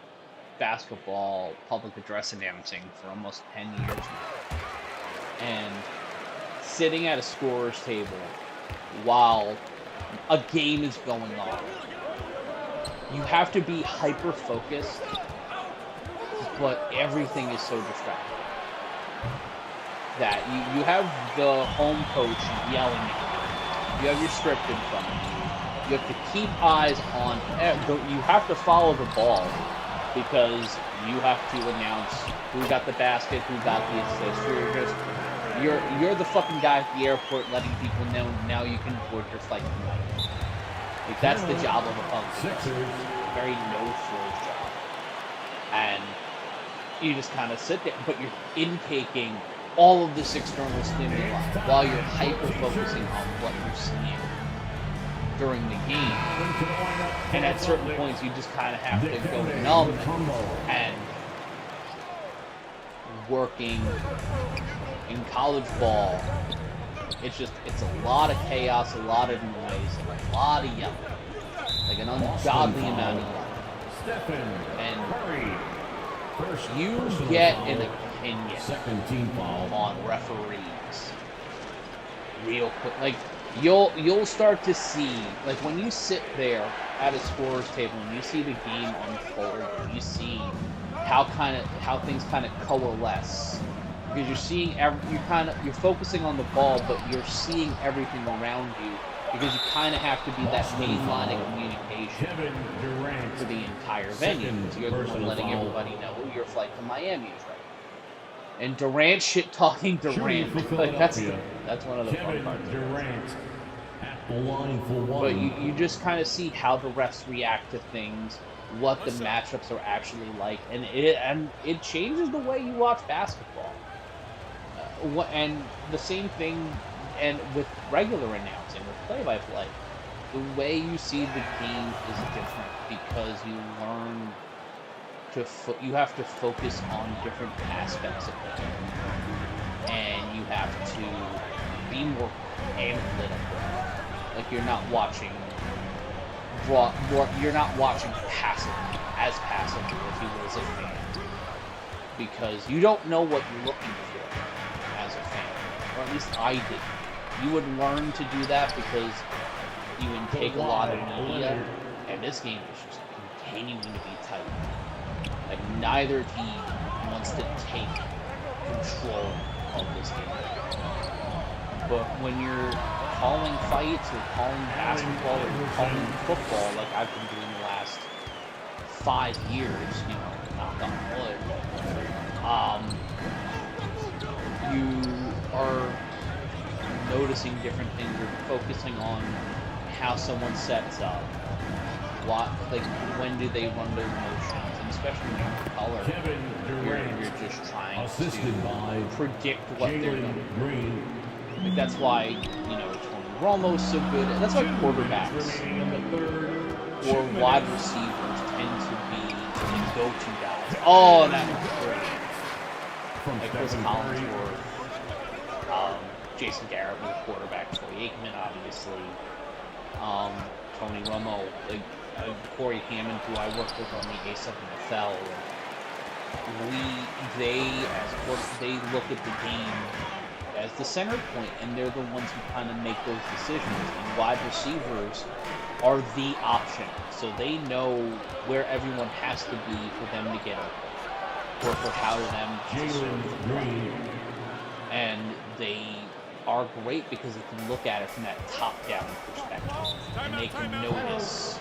basketball public address announcing for almost 10 years now. And sitting at a scorer's table while a game is going on, you have to be hyper-focused, but everything is so distracting that you have the home coach yelling at you. You have your script in front of you. You have to keep eyes on. You have to follow the ball because you have to announce who got the basket, who got the assist. You're the fucking guy at the airport letting people know now you can board your flight tonight. Like, that's the job of a public address. Very no-frills job. And you just kind of sit there, but you're intaking all of this external stimuli while you're hyper-focusing on what you're seeing during the game. And at certain points, you just kind of have to go numb and working in college ball. It's a lot of chaos, a lot of noise, and a lot of yelling. Like an ungodly amount of yelling. And you get an opinion on referees real quick. Like you'll start to see, like when you sit there at a scorer's table and you see the game unfold, and you see how things kind of coalesce, because you're seeing you're focusing on the ball, but you're seeing everything around you, because you kind of have to be that main line of communication for the entire venue, because you're the one letting everybody know your flight to Miami is ready. And Durant shit talking Durant. Like that's one of the fun parts. Durant at the line for one. But you just kind of see how the refs react to things, what the matchups are actually like, and it changes the way you watch basketball. And the same thing, and with regular announcing, with play-by-play, the way you see the game is different, because you learn you have to focus on different aspects of the game, and you have to be more analytical. Like you're not watching passively if you will as a fan, because you don't know what you're looking for as a fan, or at least I did. You would learn to do that because you intake a lot of media, and this game is just continuing to be tight. Like neither team wants to take control of this game. But when you're calling fights or calling basketball or calling football, like I've been doing the last 5 years, knock on wood, you are noticing different things. You're focusing on how someone sets up, when do they run those motions, and especially when you're color, you're just trying to predict what they're going to do. Like that's why, Tony Romo's so good. And that's why quarterbacks or wide receivers tend to be the go-to guys. Oh, and that was great. Like Chris Collinsworth, Jason Garrett was a quarterback, Troy Aikman, obviously. Tony Romo, Corey Hammond, who I worked with on the ASUP NFL. They look at the game as the center point, and they're the ones who kind of make those decisions. And wide receivers are the option, so they know where everyone has to be for them to get open, or for how them to serve the ball. And they are great because they can look at it from that top-down perspective, and they can notice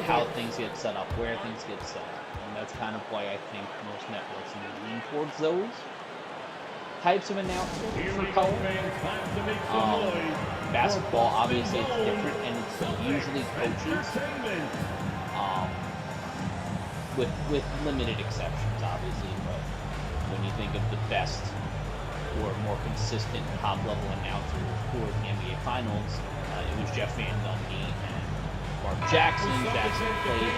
how things get set up, where things get set up, and that's kind of why I think most networks lean towards those types of announcements for color. Basketball, obviously, it's different, and it's usually coaches, with limited exceptions, obviously. But when you think of the best or more consistent top-level announcers for the NBA Finals, it was Jeff Van Gundy and Mark Jackson. Jackson played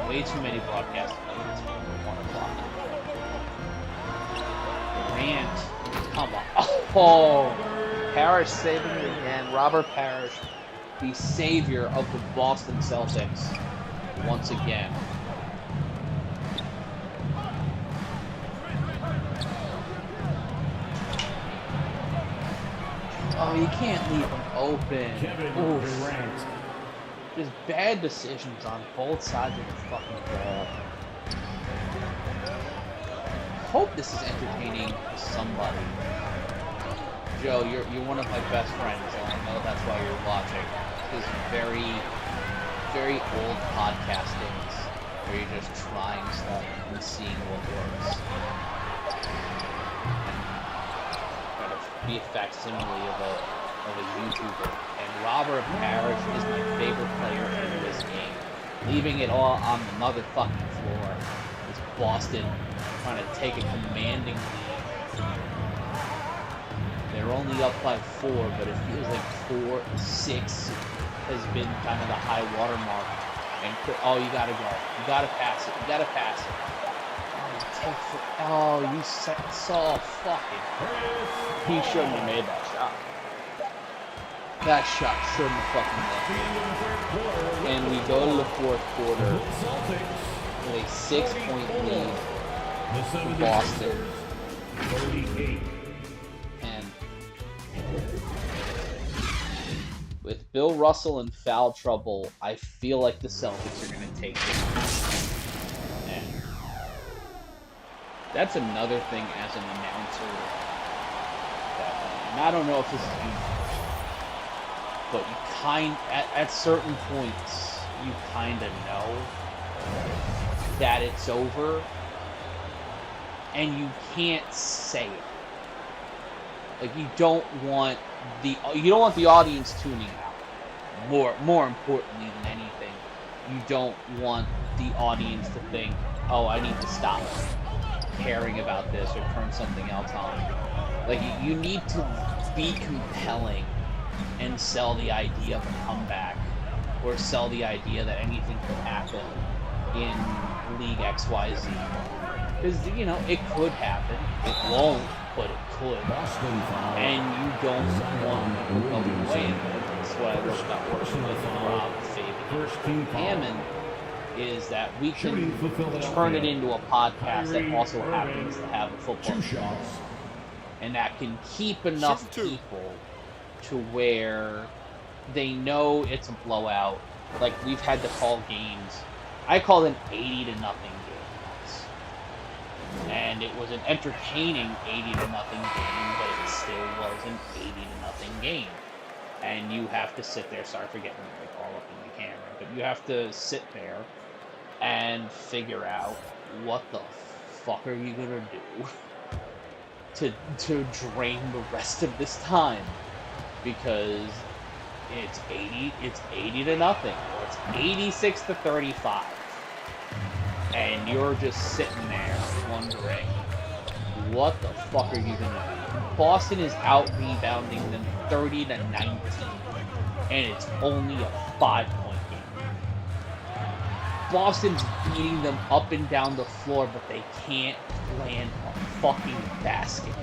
way too many broadcast moments for 1 o'clock. Durant, come on. Oh, Parrish saving it again. Robert Parrish, the savior of the Boston Celtics, once again. Oh, you can't leave him open. Oof. Just bad decisions on both sides of the fucking ball. Hope this is entertaining to somebody. Joe, you're one of my best friends, and I know that's why you're watching. This is very, very old podcastings where you're just trying stuff and seeing what works. Kind of be a facsimile of a YouTuber. And Robert Parrish is my favorite player in this game. Leaving it all on the motherfucking floor. It's Boston trying to take a commanding lead. They're only up by 4, but it feels like 4-6 has been kind of the high water mark. And you gotta go. You gotta pass it. You gotta pass it. You saw fucking. He shouldn't have made that shot. That shot shouldn't have fucking left. And we go to the fourth quarter with a 6-point lead. for Boston. 38. And with Bill Russell in foul trouble, I feel like the Celtics are going to take this. And that's another thing as an announcer that, and I don't know if this is universal, but you at certain points, you kind of know that it's over, and you can't say it. Like, you don't want the audience tuning out. More importantly than anything, you don't want the audience to think, oh, I need to stop caring about this or turn something else on. Like, you need to be compelling and sell the idea of a comeback, or sell the idea that anything could happen in League XYZ. Because, you know, it could happen. It won't, but it could. And you don't want people going away. That's what I love about working with Rob, Fabian, and Hammond, is that we can turn it into a podcast that also happens to have a football show. And that can keep enough people to where they know it's a blowout. Like, we've had to call games. I called an 80-0 game once. And it was an entertaining 80-0 game, but it still was an 80-0 game. And you have to sit there, sorry for getting like all up in the camera, but you have to sit there and figure out what the fuck are you gonna do to drain the rest of this time, because it's 80-0, or it's 86-35, and you're just sitting there wondering, what the fuck are you gonna do? Boston is out rebounding them 30-19, and it's only a 5-point game. Boston's beating them up and down the floor, but they can't land a fucking basket.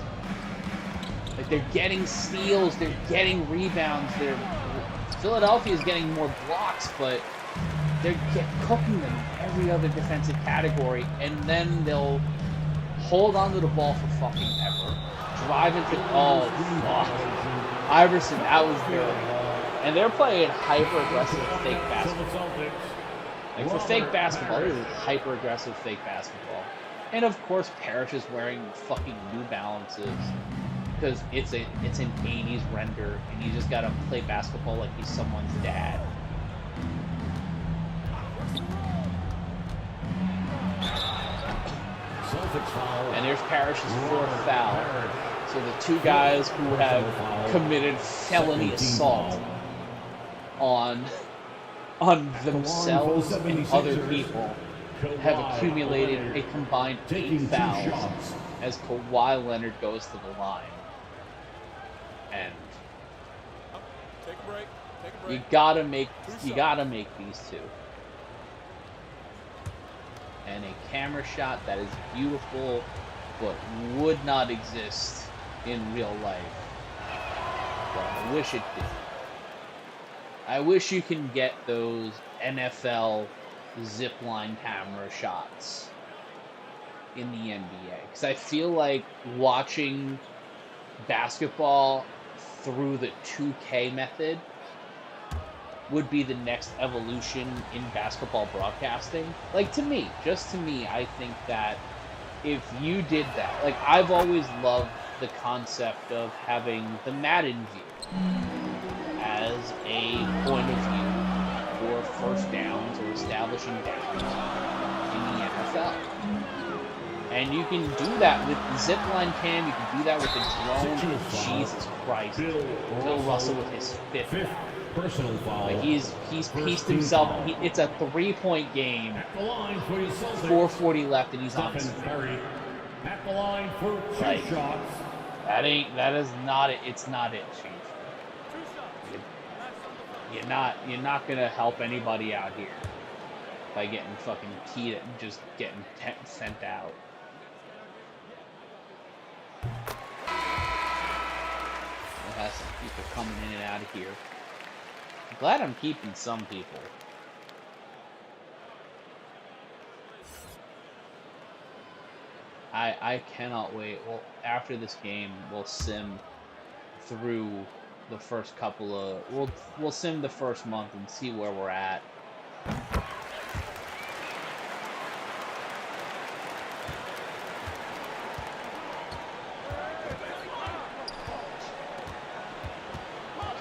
Like, they're getting steals, they're getting rebounds, Philadelphia's getting more blocks, but they're cooking them in every other defensive category, and then they'll hold onto the ball for fucking ever, drive into, oh fuck, Iverson, that was good. And they're playing hyper-aggressive fake basketball. Like, for fake basketball, this is hyper-aggressive fake basketball. And of course, Parrish is wearing fucking New Balances, because it's an 80s render, and you just gotta play basketball like he's someone's dad. And there's Parrish's fourth foul. So the two guys who have committed felony assault on themselves and other people have accumulated a combined 8 fouls as Kawhi Leonard goes to the line. And take a break. you gotta make these two. And a camera shot that is beautiful, but would not exist in real life. But I wish it did. I wish you can get those NFL zipline camera shots in the NBA. Because I feel like watching basketball through the 2K method would be the next evolution in basketball broadcasting. Like, just to me, I think that if you did that, like, I've always loved the concept of having the Madden view as a point of view for first downs or establishing downs in the NFL. And you can do that with the zipline cam, you can do that with the drone. Jesus Christ. Bill Russell with his fifth foul. Personal foul. Like, he's pieced himself. It's a 3-point game. 4:40 left, and he's on his feet. At the line for two Like, shots. that is not it. It's not it, Chief. You're not gonna help anybody out here by getting fucking keyed and just getting sent out. We'll have some people coming in and out of here. I'm glad I'm keeping some people. I cannot wait. Well, after this game, we'll sim through the first couple of we'll sim the first month and see where we're at.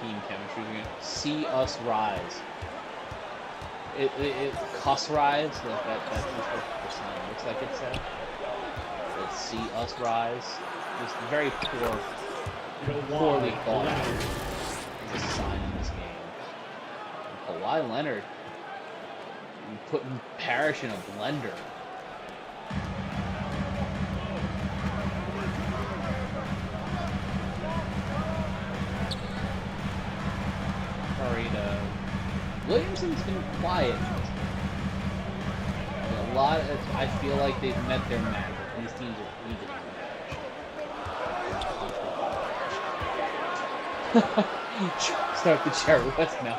Team chemistry. See us rise. It cuss rise. That's what the sign looks like. It said. Let's see us rise. Just very poorly thought out as a sign in this game. And Kawhi Leonard putting Parrish in a blender. Williamson's been quiet. A lot of, I feel like they've met their match. These teams are easy to start the Jerry West now.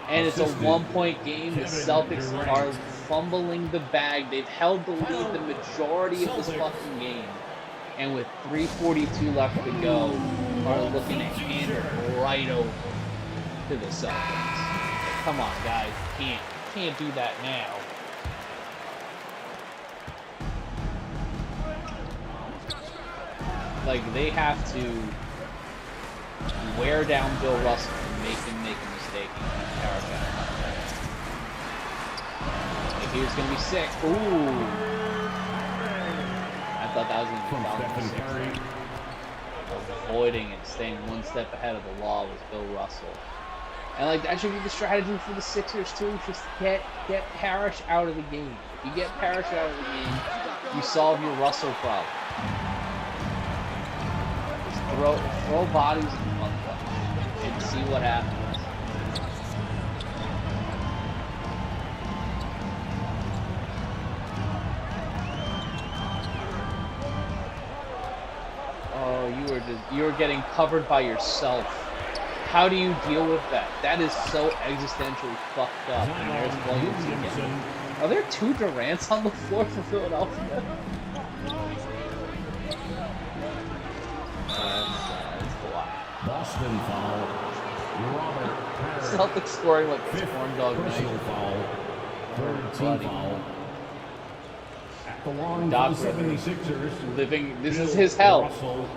And it's a 1-point game. The Celtics are fumbling the bag. They've held the lead the majority of this fucking game. And with 3:42 left to go, are looking to hand it right over to the Celtics. Come on, guys. Can't do that now. Like, they have to wear down Bill Russell and make him make a mistake and keep Parrish out. Like, he was going to be sick. Ooh. I thought that was going to be foul. Avoiding it, staying one step ahead of the law was Bill Russell. And, like, that should be the strategy for the Sixers, too. Just get Parrish out of the game. If you get Parrish out of the game, you solve your Russell problem. Throw bodies in front of them and see what happens. Oh, you were getting covered by yourself. How do you deal with that? That is so existentially fucked up. And there's Williams again. Are there two Durants on the floor for Philadelphia? Boston foul. Robert Parrish. Celtics scoring like it's corn dog personal foul. Third team foul. At the line for the 76ers. Living. This is his hell. Russell.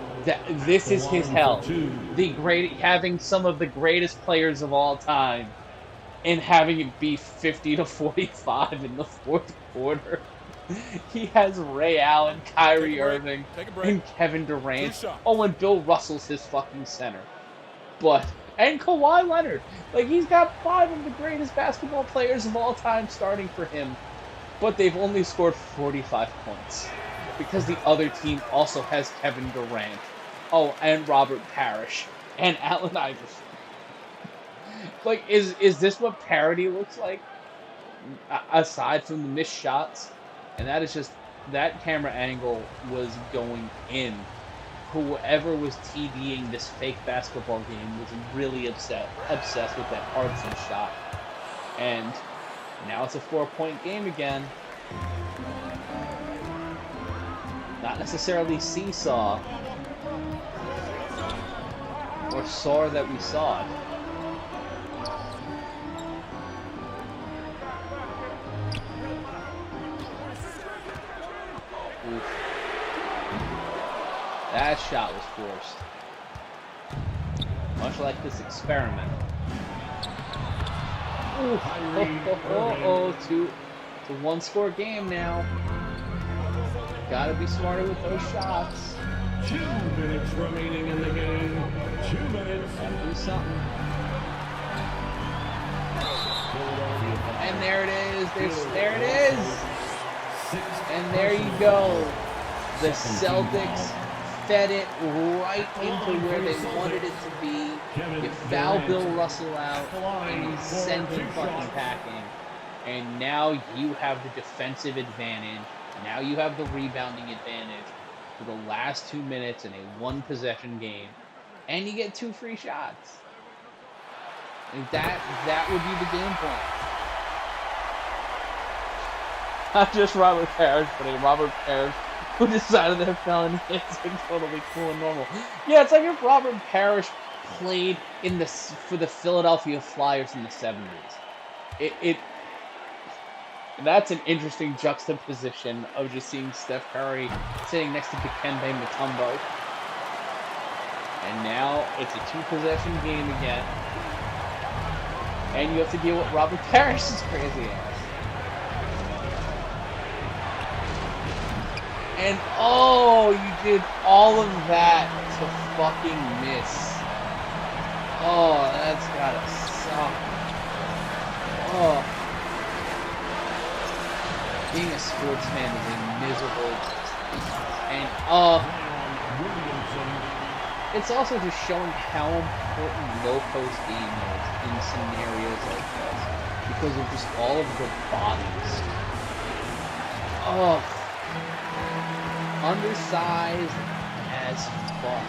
This is his hell. Having some of the greatest players of all time, and having it be 50-45 in the fourth quarter. He has Ray Allen, Kyrie Irving, and Kevin Durant. Oh, and Bill Russell's his fucking center. And Kawhi Leonard. Like, he's got 5 of the greatest basketball players of all time starting for him. But they've only scored 45 points. Because the other team also has Kevin Durant. Oh, and Robert Parrish. And Allen Iverson. Like, is this what parity looks like? Aside from the missed shots? And that is just, that camera angle was going in. Whoever was TDing this fake basketball game was really obsessed with that Hardson shot. And now it's a 4-point game again. Not necessarily seesaw. Or saw that we saw it. That shot was forced. Much like this experiment. It's a 1-score game now. Gotta be smarter with those shots. 2 minutes remaining in the game. 2 minutes. Gotta do something. And there it is. There it is. And there you go. The Celtics fed it right into where they wanted it to be. You foul Bill Russell out, and you send him fucking packing. And now you have the defensive advantage. Now you have the rebounding advantage for the last 2 minutes in a 1-possession game. and you get 2 free shots. Like that would be the game plan. Not just Robert Parrish, but a Robert Parrish who decided that felony hits are totally cool and normal. Yeah, it's like if Robert Parrish played for the Philadelphia Flyers in the 70s. That's an interesting juxtaposition of just seeing Steph Curry sitting next to Dikembe Mutombo. And now it's a 2-possession game again. And you have to deal with Robert Parrish's crazy ass. And oh, you did all of that to fucking miss. Oh, that's gotta suck. Oh. Being a sports fan is a miserable existence. And it's also just showing how important low post game is in scenarios like this. Because of just all of the bodies. Oh. Undersized as fuck.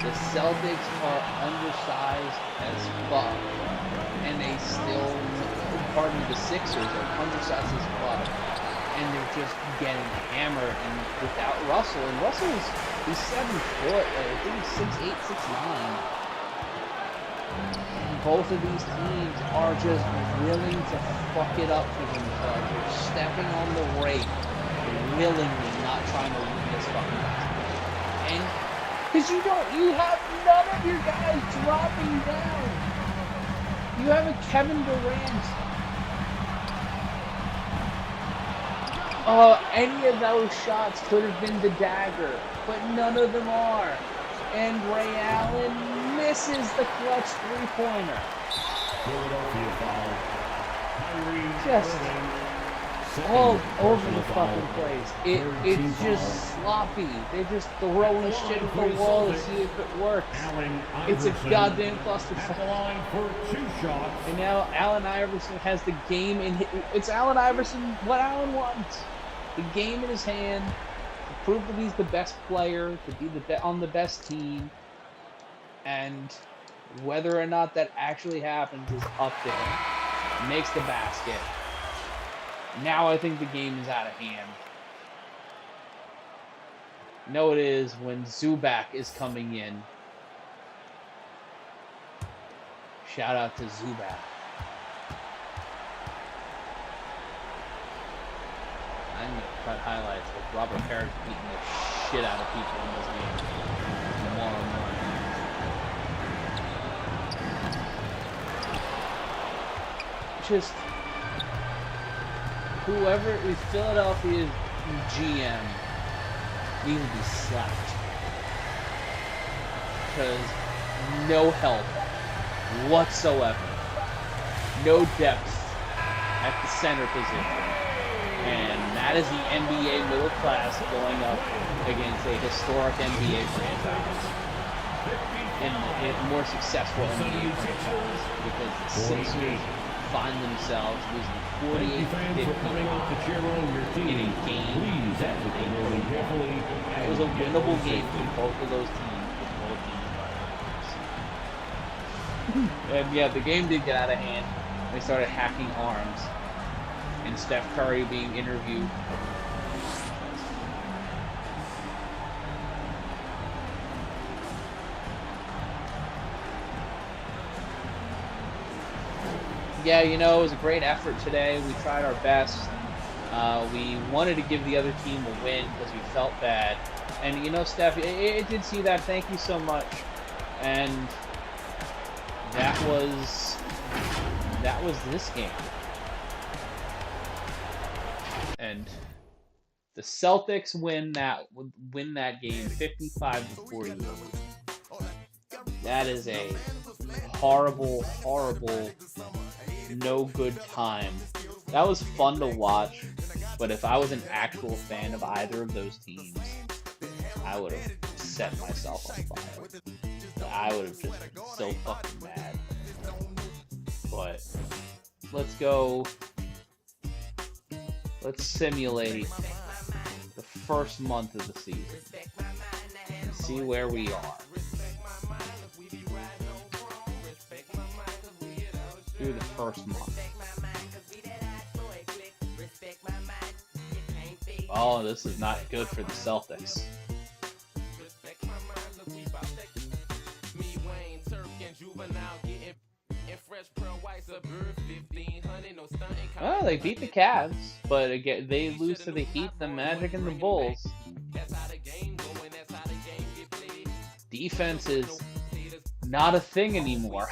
The Celtics are undersized as fuck. And they still, pardon me, the Sixers are undersized as fuck. And they're just getting hammered and without Russell. And he's 7 foot, I think he's 6'8", 6'9". And both of these teams are just willing to fuck it up for themselves. They're stepping on the rake, willingly not trying to win this fucking basketball. And because you have none of your guys dropping down. You have a Kevin Durant. Any of those shots could have been the dagger, but none of them are. And Ray Allen misses the clutch 3-pointer. Just all over the fucking place. It's just sloppy. They're just throwing shit at the wall to see if it works. It's a goddamn clusterfuck. And now Allen Iverson has the game in his... It's Allen Iverson, what Allen wants. The game in his hand, to prove that he's the best player, to be on the best team, and whether or not that actually happens is up to him. Makes the basket. Now I think the game is out of hand. No, it is when Zubac is coming in. Shout out to Zubac. I'm going to cut highlights of Robert Parrish beating the shit out of people in this game tomorrow morning. Just whoever is Philadelphia's GM needs to be slapped. Because no help whatsoever. No depth at the center position. And that is the NBA middle class going up against a historic NBA franchise. And a more successful NBA franchise. Because the Sixers find themselves losing 48-50 in a game that they really won. It was a winnable game for both of those teams, with both teams. And yeah, the game did get out of hand. They started hacking arms. And Steph Curry being interviewed. Yeah, it was a great effort today. We tried our best. We wanted to give the other team a win because we felt bad. And, Steph, it did see that. Thank you so much. And that was this game. And the Celtics win that game 55-48. That is a horrible, horrible, no good time. That was fun to watch, but if I was an actual fan of either of those teams, I would have set myself on fire. I would have just been so fucking mad. But let's go. Let's simulate the first month of the season and see where we are. through the first month. Oh, this is not good for the Celtics. Oh, they beat the Cavs, but again, they lose to the Heat, the Magic, and the Bulls. Defense is not a thing anymore.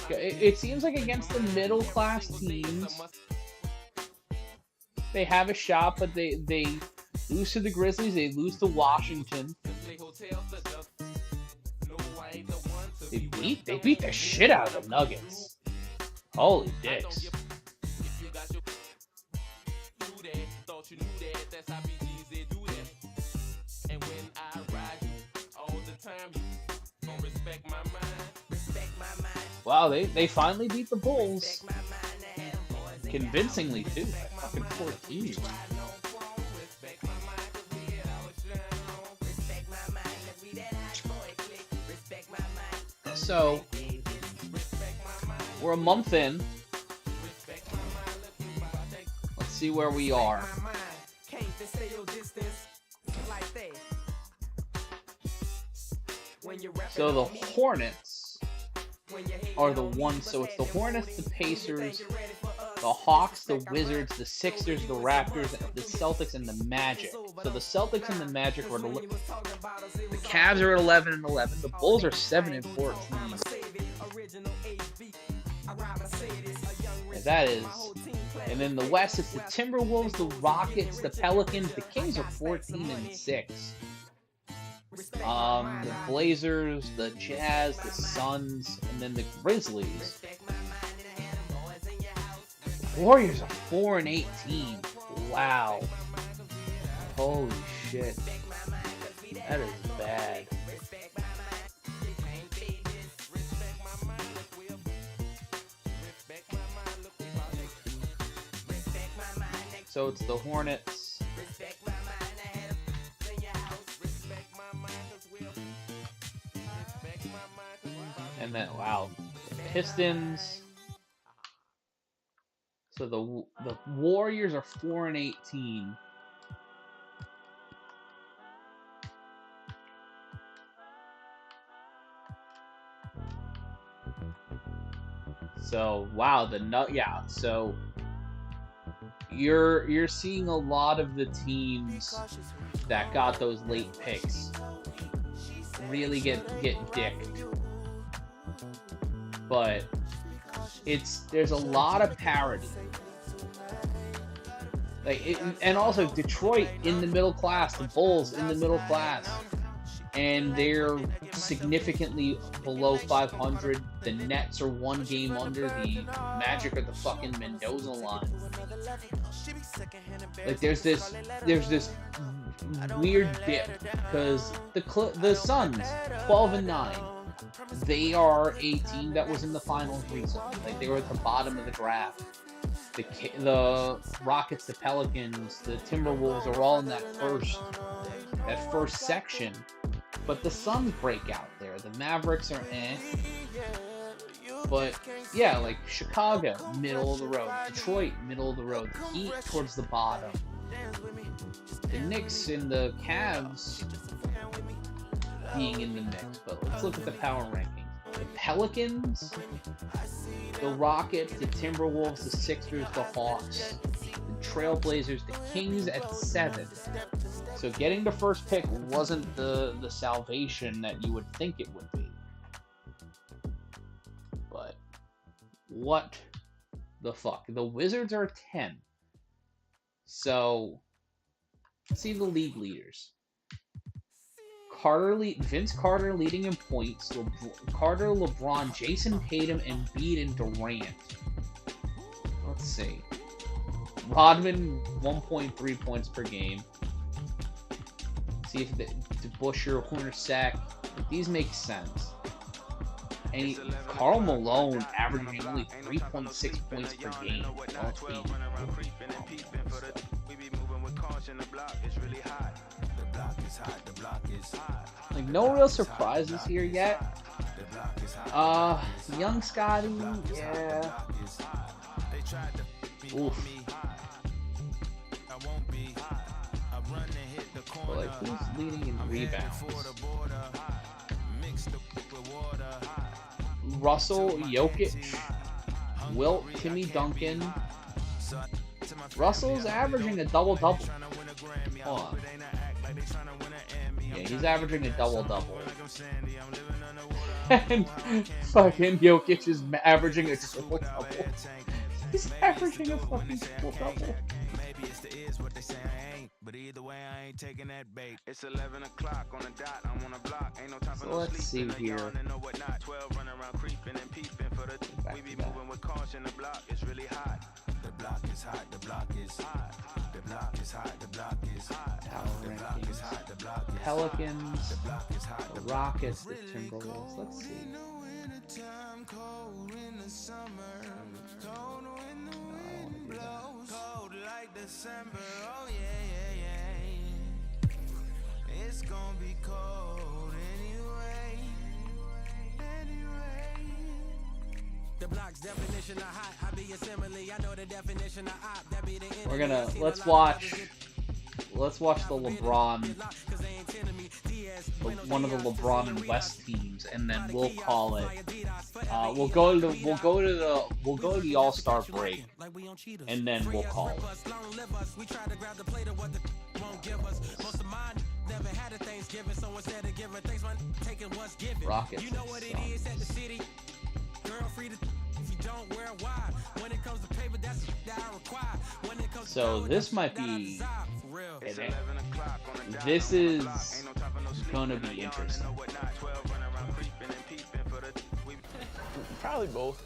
It seems like against the middle-class teams, they have a shot, but they lose to the Grizzlies, they lose to Washington. They beat the shit out of the Nuggets. Holy dicks. Wow, they finally beat the Bulls. Convincingly, too. Fucking 14. So, we're a month in. Let's see where we are. So the Hornets are the ones. So it's the Hornets, the Pacers, the Hawks, the Wizards, the Sixers, the Raptors, the Celtics, and the Magic. So the Celtics and the Magic are at the Cavs are at 11-11. The Bulls are 7-14. And that is. And then the West, it's the Timberwolves, the Rockets, the Pelicans. The Kings are 14-6. The Blazers, the Jazz, the Suns, and then the Grizzlies. The Warriors are 4-18. Wow. Holy shit. That is bad. So it's the Hornets. And then, wow, the Pistons. So the Warriors are 4-18. So wow, so you're seeing a lot of the teams that got those late picks really get dicked. But there's a lot of parity. And also Detroit in the middle class, the Bulls in the middle class, and they're significantly below 500. The Nets are one game under. The Magic are the fucking Mendoza line. Like there's this weird dip because the Suns 12-9. They are a team that was in the finals recently. Like they were at the bottom of the draft. The Rockets, the Pelicans, the Timberwolves are all in that first section. But the Suns break out there. The Mavericks are But yeah, like Chicago, middle of the road. Detroit, middle of the road. The Heat towards the bottom. The Knicks and the Cavs being in the mix. But let's look at the power rankings. The Pelicans, the Rockets, the Timberwolves, the Sixers, the Hawks, the Trailblazers, the Kings at 7. So getting the first pick wasn't the salvation that you would think it would be. But what the fuck? The Wizards are 10. So let's see the league leaders. Vince Carter leading in points. Carter, LeBron, Jason Tatum, Embiid, and Durant. Let's see. Rodman 1.3 points per game. See if Busher, Hornacek, these make sense. And Karl Malone averaging only 3.6 points per game. Like no real surprises here yet. Young Scotty, yeah. Oof. But like, who's leading in rebounds? Russell, Jokic, Wilt, Timmy Duncan. Russell's averaging a double-double. Hold on. Yeah, he's averaging a double-double. And fucking Jokic is averaging a triple-double. He's averaging a fucking triple-double. So let's see here. Pelicans, the Rockets, the Timberwolves. Let's see. It's gonna be cold anyway. The block's definition of hot, I be a simile. I know the definition of op, that be the We're gonna let's watch the LeBron, one of the LeBron and West teams, and then we'll call it. We'll go to the All-Star break, and then we'll call it. Rockets. You know what it is at the city. Girl free to if you don't wear wide. When it comes to paper, that's that I require. When it comes so this might be this is gonna be interesting. Probably both.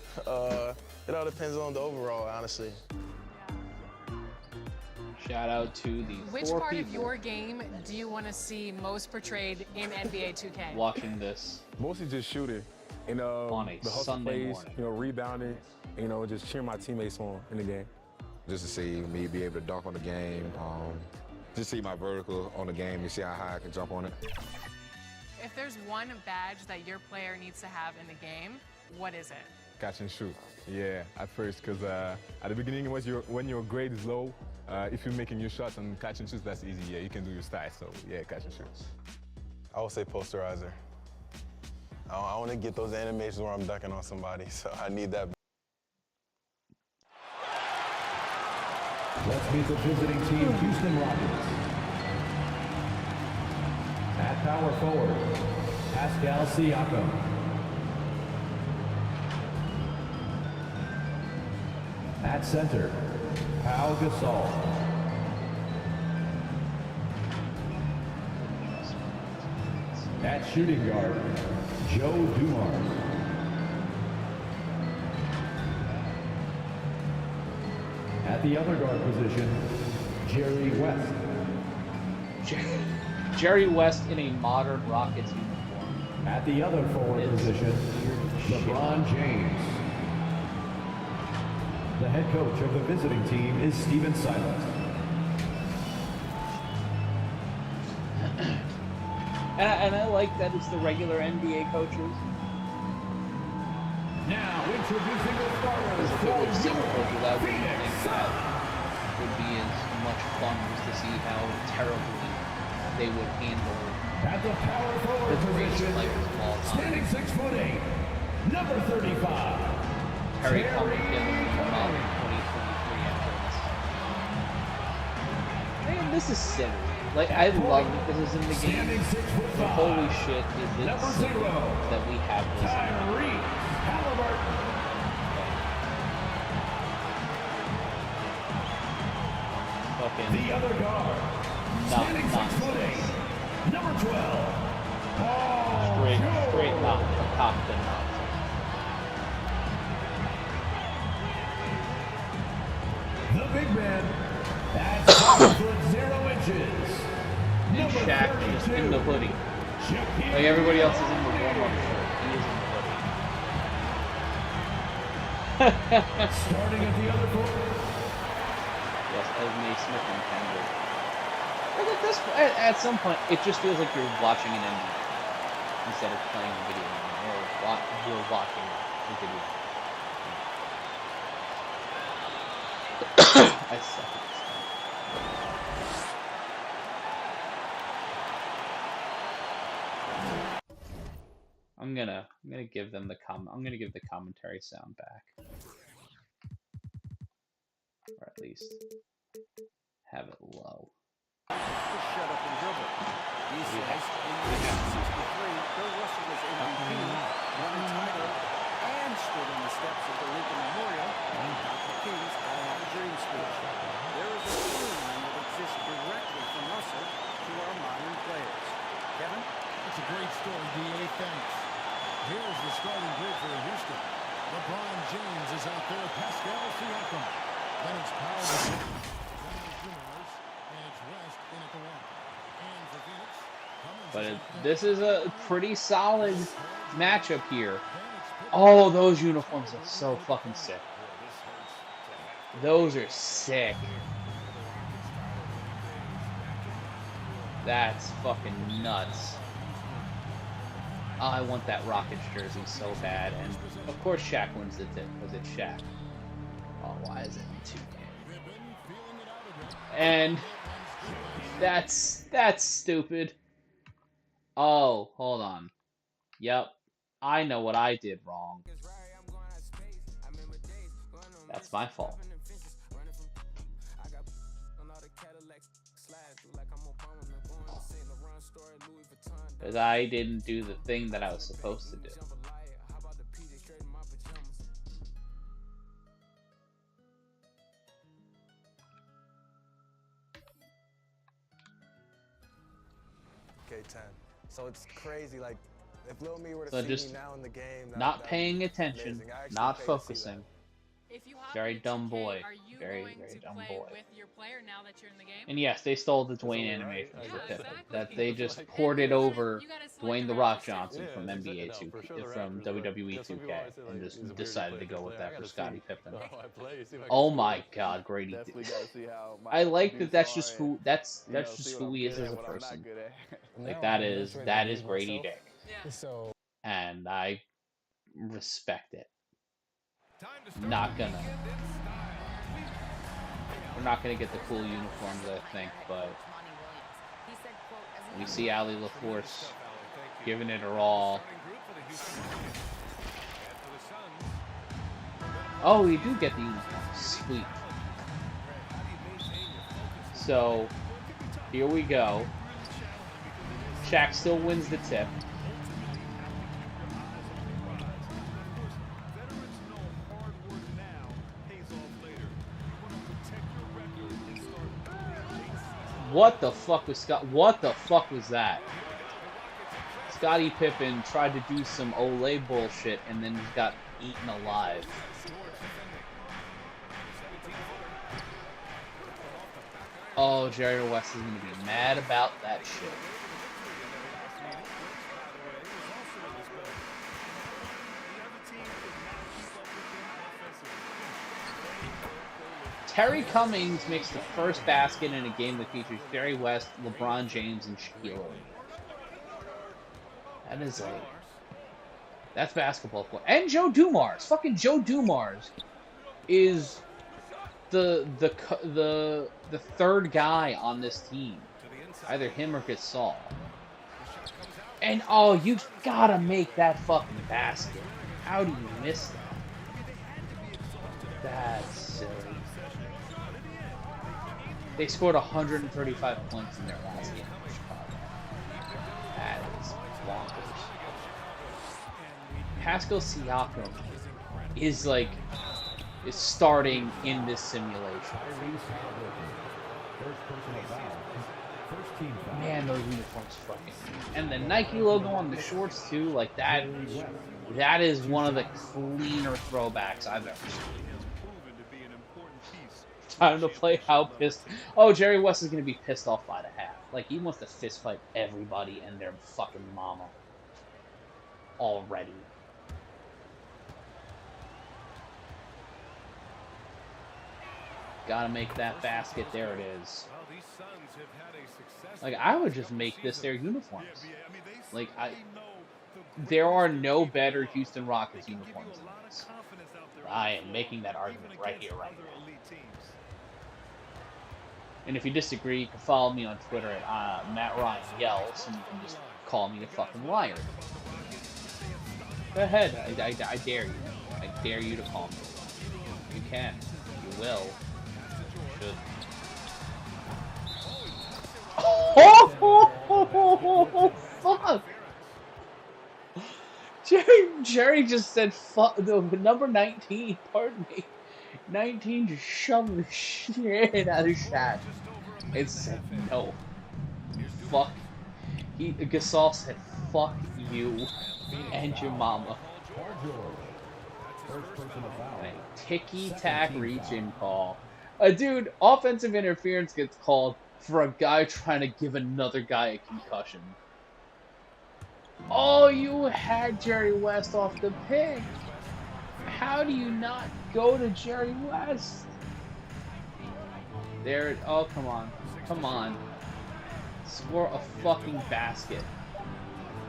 It all depends on the overall, honestly. Shout out to the Which four part people of your game do you want to see most portrayed in NBA 2K? watching this. Mostly just shooting. On a the hustle Sunday plays, morning. rebounding, just cheering my teammates on in the game. Just to see me be able to dunk on the game, just see my vertical on the game and see how high I can jump on it. If there's one badge that your player needs to have in the game, what is it? Catch and shoot. Yeah, at first, because at the beginning, when your grade is low, if you're making your shots and catch and shoot, that's easy. Yeah, you can do your style. So yeah, catch and shoot. I would say posterizer. I want to get those animations where I'm dunking on somebody, so I need that. Let's meet the visiting team, Houston Rockets. At power forward, Pascal Siakam. At center, Pau Gasol. At shooting guard, Joe Dumars. At the other guard position, Jerry West. Jerry West in a modern Rockets uniform. At the other forward position, LeBron James. The head coach of the visiting team is Steven Silas. And I like that it's the regular NBA coaches. Now introducing the starters If it for was simple your coaches, I wouldn't Phoenix think that would be as much fun as to see how terribly they would handle at the power forward the greatest position, players of all time. standing 6'8", number 35, Harry Terry Cunningham will come out in Cunningham. 2023 after this. Man, this is silly. Like, I love that this is in the game. Standing 6'5", But holy shit, is it number silly 0, that we have this in the game. Tyrese Halliburton. Fucking The other guard, standing 6'8", number 12, Paul straight George. not Stockton nonsense. The big man, that's 5'0". And Number Shaq is in the 32, hoodie. Shaquille Like everybody else is in the warm-up shirt. He is in the hoodie. starting at the other court. Yes, Esme Smith and Kendrick. Like at some point, it just feels like you're watching an NBA instead of playing a video game. You're watching the video. I suck at this game. I'm gonna give them I'm gonna give the commentary sound back, or at least have it low. Shut up and dribble. He says in 1963, Bill Russell was MVP, won a title, and stood on the steps of the Lincoln Memorial and Dr. King's I Have a Dream speech. There is a storyline that exists directly from Russell to our modern players. Kevin? It's a great story, D.A. Thanks. Here's the starting grid for Houston. LeBron James is out there. Pascal Siakam. Then it's Powell. But this is a pretty solid matchup here. Oh, those uniforms are so fucking sick. Those are sick. That's fucking nuts. Oh, I want that Rockets jersey so bad. And of course Shaq wins the tip because it's Shaq. Oh, why is it in 2K? And that's stupid. Oh, hold on. Yep. I know what I did wrong. That's my fault. Because I didn't do the thing that I was supposed to do. K10. So it's crazy, like, if Lil Me were to So see just me now in the game, not paying attention, amazing. I actually not pay to see focusing. If you hop Very into dumb 2K, boy. are you Very, going very to dumb play boy. with your player now that you're in the game? And yes, they stole the Dwayne only animation right. for Yeah, Pippen. exactly. That they just And ported then over you gotta select Dwayne the a Rock roster. Johnson from Yeah, NBA2K, for sure the from Raptors, but WWE guess what 2K, people always say, like, and he's just a really decided to good go player. with I that for gotta Scottie see. Pippen. Oh, I play, see if I can Oh score. my God, Grady! Definitely gotta see how my I like that. That's attributes just are who. and, That's you know, just see who what he I'm is good as a at, what I'm not person. good at. Like Now that is I'm Grady myself. Dick, Yeah. So and I respect it. Not gonna. We're not gonna get the cool uniforms, I think, but we see Ali LaForce giving it her all. Oh, we do get the uniforms. Sweet. So here we go. Shaq still wins the tip. What the fuck was What the fuck was that? Scottie Pippen tried to do some Olay bullshit and then just got eaten alive. Oh, Jerry West is gonna be mad about that shit. Terry Cummings makes the first basket in a game that features Jerry West, LeBron James, and Shaquille O'Neal. That is that's basketball play. And Joe Dumars. Fucking Joe Dumars is the third guy on this team. Either him or Gasol. And oh, you gotta make that fucking basket. How do you miss that? That's silly. They scored 135 points in their last game for Chicago. That is bonkers. Pascal Siakam is starting in this simulation. Man, those uniforms fucking. And the Nike logo on the shorts too, like that. That is one of the cleaner throwbacks I've ever seen. Time to play how pissed. Oh, Jerry West is going to be pissed off by the half. Like, he wants to fist fight everybody and their fucking mama. Already. Gotta make that basket. There it is. Like, I would just make this their uniforms. Like, there are no better Houston Rockets uniforms than this. I am making that argument right here, right now. And if you disagree, you can follow me on Twitter at Matt Ryan Yells, and you can just call me a fucking liar. Go ahead, I dare you. I dare you to call me a liar. You can. You will. You should. Oh, fuck! Jerry just said fuck. The number 19, pardon me. 19 just shoved the shit out of Shaq. It said no. Fuck. Gasol said fuck you and your mama. And a ticky-tack reach-in call. Dude, offensive interference gets called for a guy trying to give another guy a concussion. Oh, you had Jerry West off the pick. How do you not go to Jerry West? There. Oh, come on. Come on. Score a fucking basket.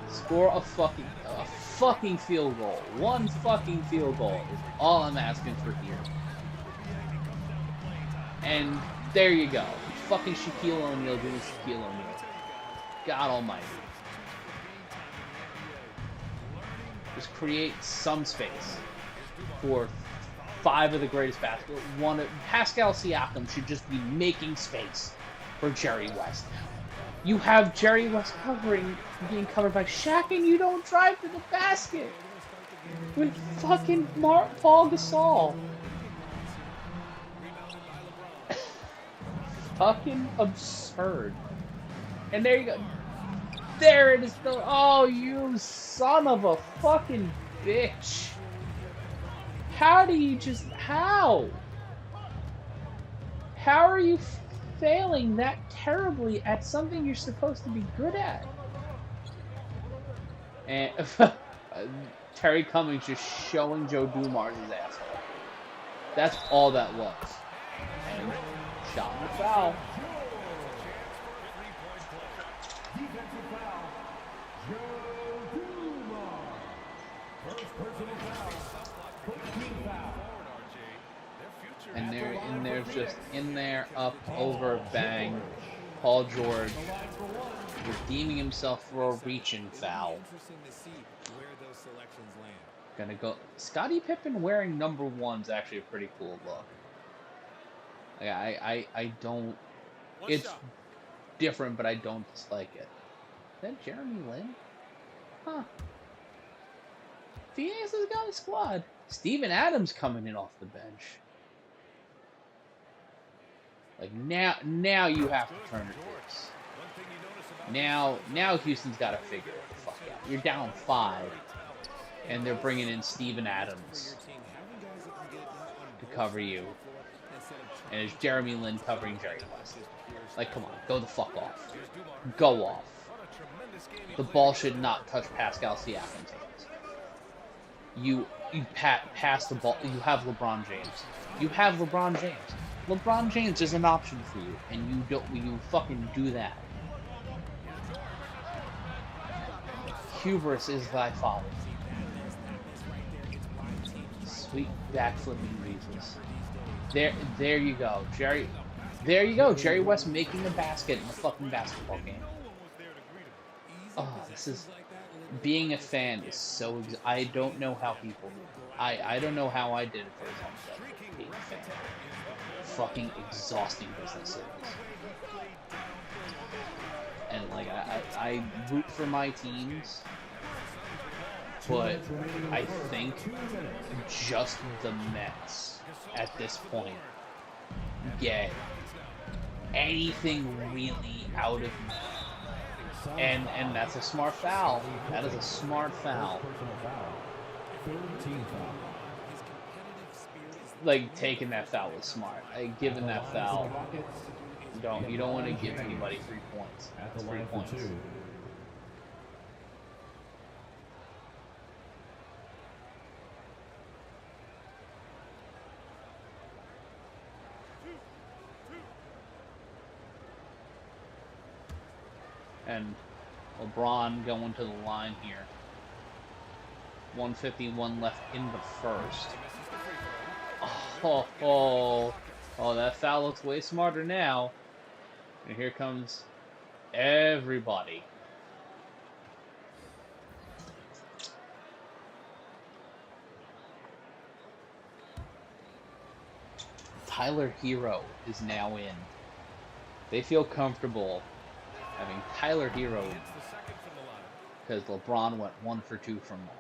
Score a fucking field goal. One fucking field goal is all I'm asking for here. And there you go. Fucking Shaquille O'Neal doing Shaquille O'Neal. God almighty. Just create some space for 5 of the greatest basketball. Pascal Siakam should just be making space for Jerry West. You have Jerry West being covered by Shaq, and you don't drive to the basket with fucking Paul Gasol. Fucking absurd. And there you go. There it is. Oh, you son of a fucking bitch. How do you just... How? How are you failing that terribly at something you're supposed to be good at? And Terry Cummings just showing Joe Dumars' asshole. That's all that was. And shot in the foul. And there's just in there, up, over, bang. Paul George redeeming himself for a reach-in foul. Gonna go. Scottie Pippen wearing number 1's actually a pretty cool look. Like, I don't. It's different, but I don't dislike it. Is that Jeremy Lin? Huh. Phoenix has got a squad. Steven Adams coming in off the bench. Like now you have to turn the course. Now Houston's got to figure it the fuck out. You're down 5, and they're bringing in Steven Adams to cover you, and it's Jeremy Lin covering Jerry West. Like, come on, go the fuck off. Go off. The ball should not touch Pascal Siakam's hands. You pass the ball. You have LeBron James. You have LeBron James. LeBron James is an option for you, and you fucking do that. Hubris is thy father. Sweet backflipping Jesus. There you go, Jerry. There you go, Jerry West making a basket in a fucking basketball game. Oh, this is... Being a fan is so... I don't know how people... I don't know how I did it for as long as I did being a fan. Fucking exhausting business it is. And, like, I root for my teams, but I think just the Mets, at this point, get anything really out of me. And that's a smart foul. That is a smart foul. Like, taking that foul was smart. Like, giving that foul, you don't want to give anybody 3 points. That's 3 points. And LeBron going to the line here. 1:51 left in the first. Oh, that foul looks way smarter now. And here comes everybody. Tyler Hero is now in. They feel comfortable having Tyler Hero in because LeBron went 1 for 2 from the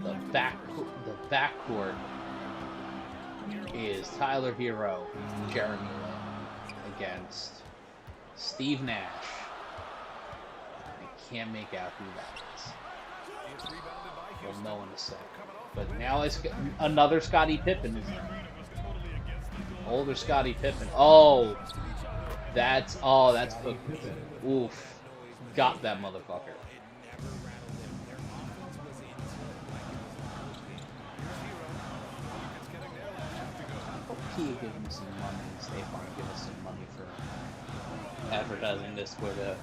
line. The backcourt is Tyler Hero, Jeremy Lin against Steve Nash. I can't make out who that is. We'll know in a sec. But now it's another Scottie Pippen is there. Older Scottie Pippen. Oh, that's cooked. Oof. Got that motherfucker. Kia give him some money. State Farm give us some money for advertising this for the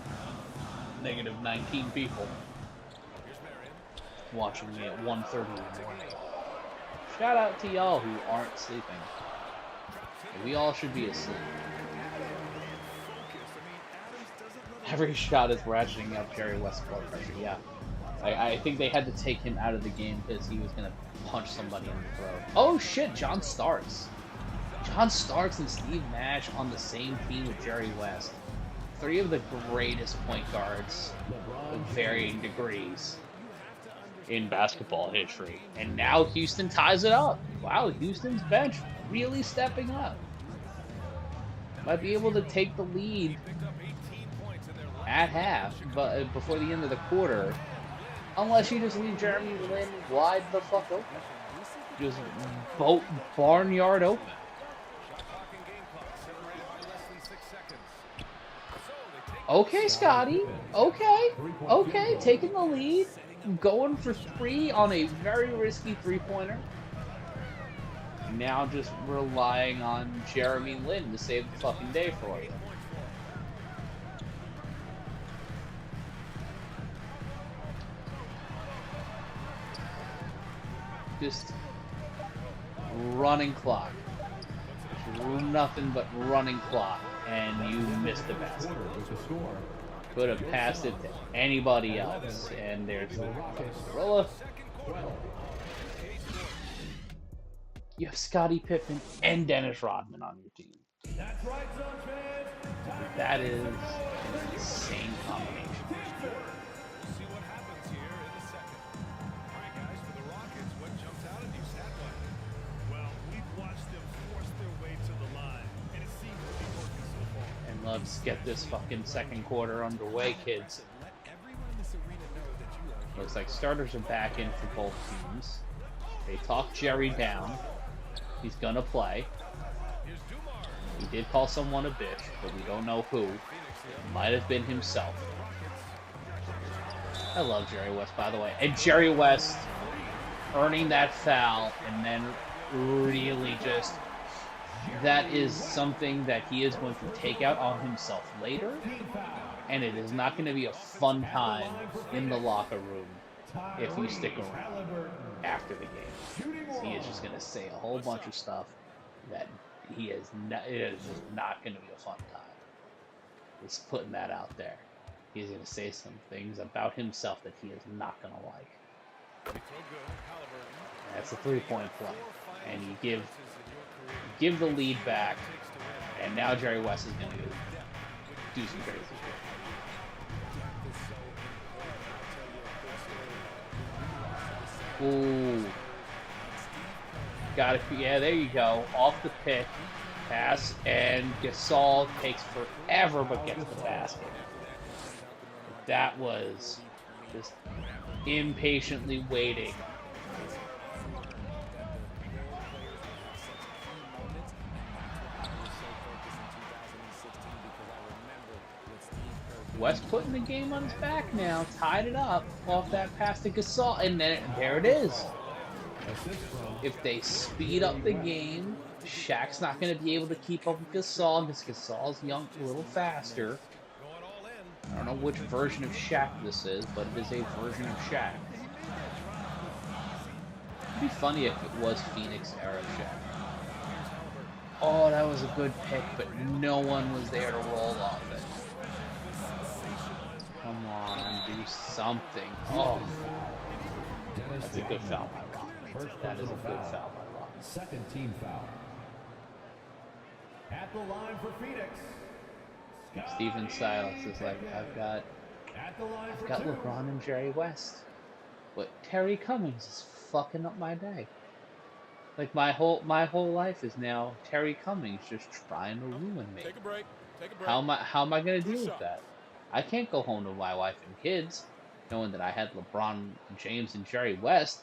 negative 19 people watching me at 1:30 in the morning. Shout out to y'all who aren't sleeping. We all should be asleep. Every shot is ratcheting up Jerry West's blood pressure. Yeah, I think they had to take him out of the game because he was gonna punch somebody in the throat. Oh shit, John Starks. John Starks and Steve Nash on the same team with Jerry West. 3 of the greatest point guards of varying degrees in basketball history. And now Houston ties it up. Wow, Houston's bench really stepping up. Might be able to take the lead at half, but before the end of the quarter, unless you just leave Jeremy Lin wide the fuck open. Just barnyard open. Okay, Scotty. Okay, taking the lead. Going for 3 on a very risky 3-pointer. Now just relying on Jeremy Lin to save the fucking day for you. Just running clock. Nothing but running clock. And you missed the basket. Could have passed it to anybody else. And there's the gorilla. You have Scottie Pippen and Dennis Rodman on your team. That is an insane combination. See what happens here in a second. All right, guys, for the Rockets, what jumps out at you stat-wise? Well, we've watched them force their way to the line, and it seems to be working so far. And let's get this fucking second quarter underway, kids. Looks like starters are back in for both teams. They talked Jerry down. He's gonna play. He did call someone a bitch, but we don't know who. It might have been himself. I love Jerry West, by the way. And Jerry West earning that foul and then really just... That is something that he is going to take out on himself later. And it is not going to be a fun time in the locker room if you stick around after the game. He is just going to say a whole bunch of stuff that it is just not going to be a fun time. Just putting that out there. He's going to say some things about himself that he is not going to like. That's a 3-point play. And you give the lead back, and now Jerry West is going to do some crazy shit. Ooh. Got it. Yeah, there you go. Off the pick. Pass. And Gasol takes forever but gets the basket. That was just impatiently waiting. West putting the game on his back now, tied it up off that pass to Gasol, and then there it is. If they speed up the game, Shaq's not going to be able to keep up with Gasol because Gasol's young, a little faster. I don't know which version of Shaq this is, but it is a version of Shaq. be funny if it was Phoenix era Shaq. Oh, that was a good pick, but no one was there to roll off it. Come on, do something. Oh, that's a good foul by Rock. That is a good foul by Rock. Second team foul. At the line for Phoenix. Stephen Silas is like, I've got LeBron and Jerry West, but Terry Cummings is fucking up my day. Like my whole life is now Terry Cummings just trying to ruin me. Take a break. How am I gonna deal with that? I can't go home to my wife and kids knowing that I had LeBron James and Jerry West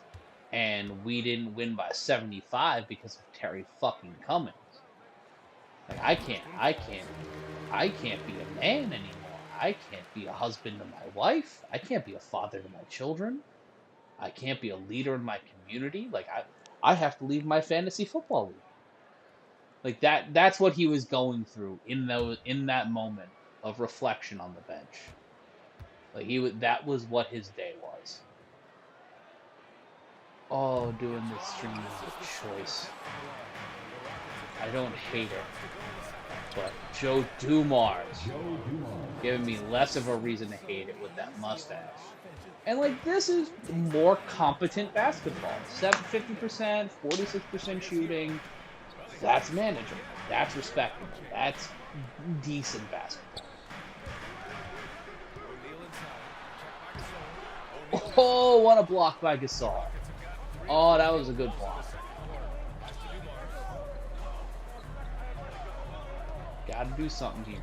and we didn't win by 75 because of Terry fucking Cummings. Like I can't be a man anymore. I can't be a husband to my wife. I can't be a father to my children. I can't be a leader in my community. Like I have to leave my fantasy football league. Like that's what he was going through in that moment of reflection on the bench. Like that was what his day was. Oh, doing this stream is a choice. I don't hate it. But Joe Dumars giving me less of a reason to hate it with that mustache. And like this is more competent basketball. 50%, 46% shooting. That's manageable. That's respectable. That's decent basketball. Oh, what a block by Gasol. Oh, that was a good block. Gotta do something here.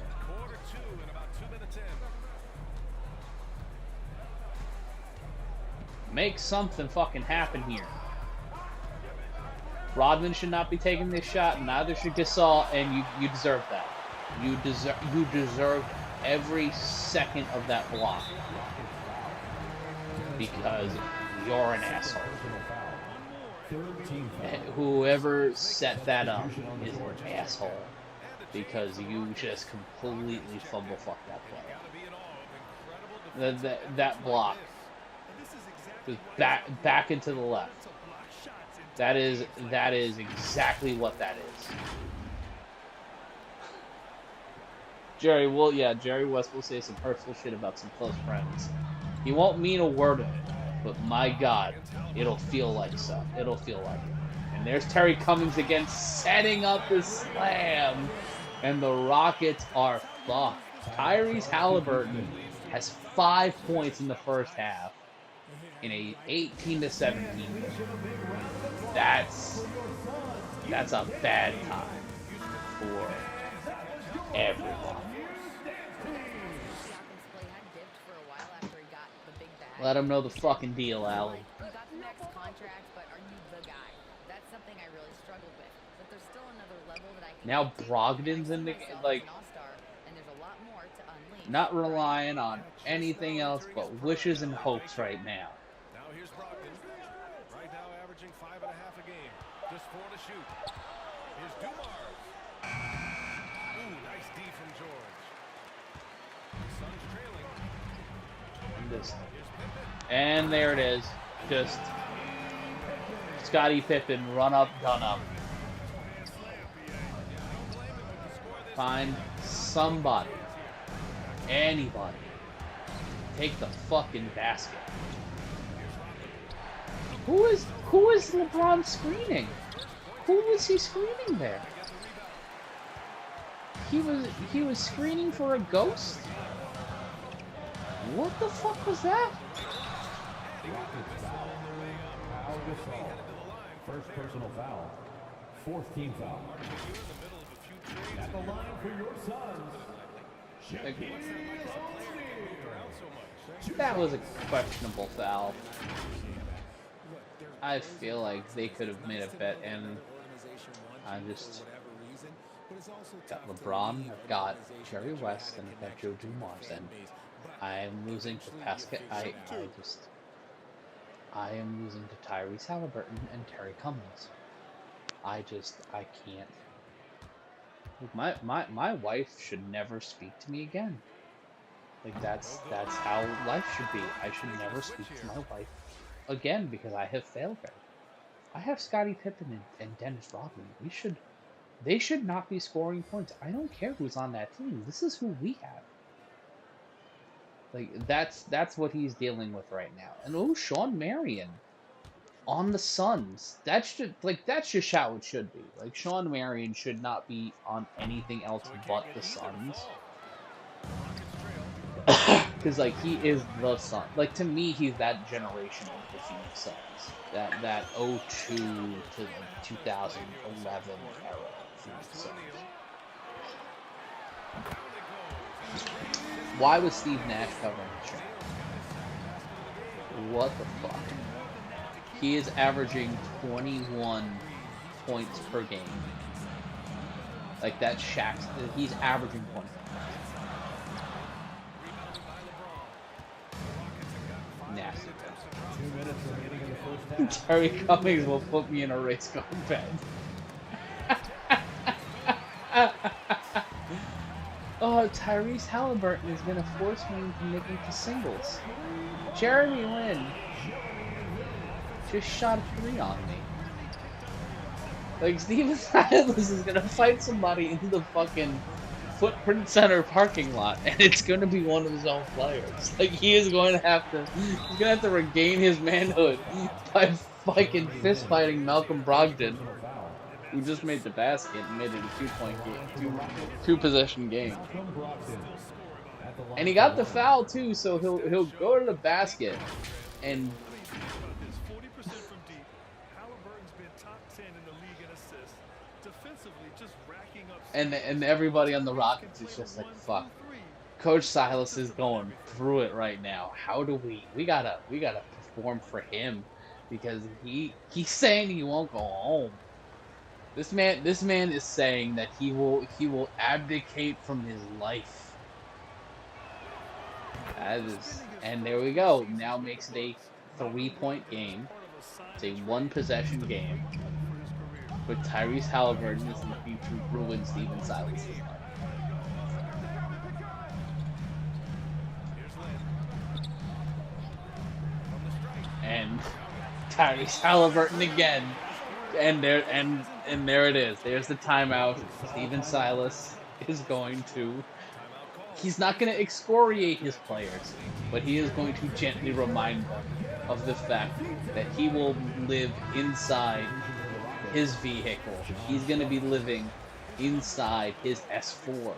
Make something fucking happen here. Rodman should not be taking this shot, neither should Gasol, and you deserve that. You deserve every second of that block. Because you're an asshole. Whoever set that up is an asshole. Because you just completely fumble fucked that play. That block was back into the left. That is exactly what that is. Jerry West will say some hurtful shit about some close friends. He won't mean a word of it, but my God, it'll feel like so. It'll feel like it. And there's Terry Cummings again, setting up the slam. And the Rockets are fucked. Tyrese Halliburton has 5 points in the first half in a 18-17 game. That's a bad time for everyone. Let him know the fucking deal, Allie. You got the next contract, but are you the guy? That's something I really struggled with. But there's still another level that I can Now Brogdon's in the like, not relying on anything else but wishes and hopes right now. Now here's Brogdon. Right now averaging 5.5 a game. Just 4 to shoot. Here's Dumars. Ooh, nice D from George. Suns trailing. And there it is. Just Scottie Pippen, run up, done up. Find somebody, anybody, take the fucking basket. Who is LeBron screening? Who was he screening there? He was screening for a ghost? What the fuck was that? First personal foul. Fourth team foul. At the line for your Suns. That was a questionable foul. I feel like they could have made a bet, and I just got LeBron, I've got Jerry West, and I've got Joe Dumars, and I am losing to Pascal. I am losing to Tyrese Halliburton and Terry Cummings. I can't. My wife should never speak to me again. Like that's how life should be. I should never speak to my wife again because I have failed her. I have Scottie Pippen and Dennis Rodman. They should not be scoring points. I don't care who's on that team. This is who we have. Like that's what he's dealing with right now. And oh, Sean Marion on the Suns. That's just how it should be. Like Sean Marion should not be on anything else but the Suns. Because like he is the Sun. Like to me, he's that generation of the Phoenix Suns. That 02 to like 2011 era Phoenix Suns. Why was Steve Nash covering the show? What the fuck? He is averaging 21 points per game. Like that's Shaq's. He's averaging points. Nasty. 2 minutes remaining in the first half. Terry Cummings will put me in a race car bed. Oh, Tyrese Halliburton is going to force me into making to singles. Jeremy Lin just shot a 3 on me. Like, Steven Silas is going to fight somebody into the fucking Footprint Center parking lot, and it's going to be one of his own players. Like, he's going to have to regain his manhood by fucking fist-fighting Malcolm Brogdon, who just made the basket and made it a 2-point game, two-possession game. And he got the foul too, so he'll go to the basket and and everybody on the Rockets is just like, fuck. Coach Silas is going through it right now. How do we gotta perform for him, because he's saying he won't go home. This man is saying that he will abdicate from his life. And there we go. Now makes it a 3-point game. It's a 1-possession game. But Tyrese Halliburton is looking to ruin Steven Silas' life. And Tyrese Halliburton again. And there it is. There's the timeout. Steven Silas is going to... He's not going to excoriate his players, but he is going to gently remind them of the fact that he will live inside his vehicle. He's going to be living inside his S4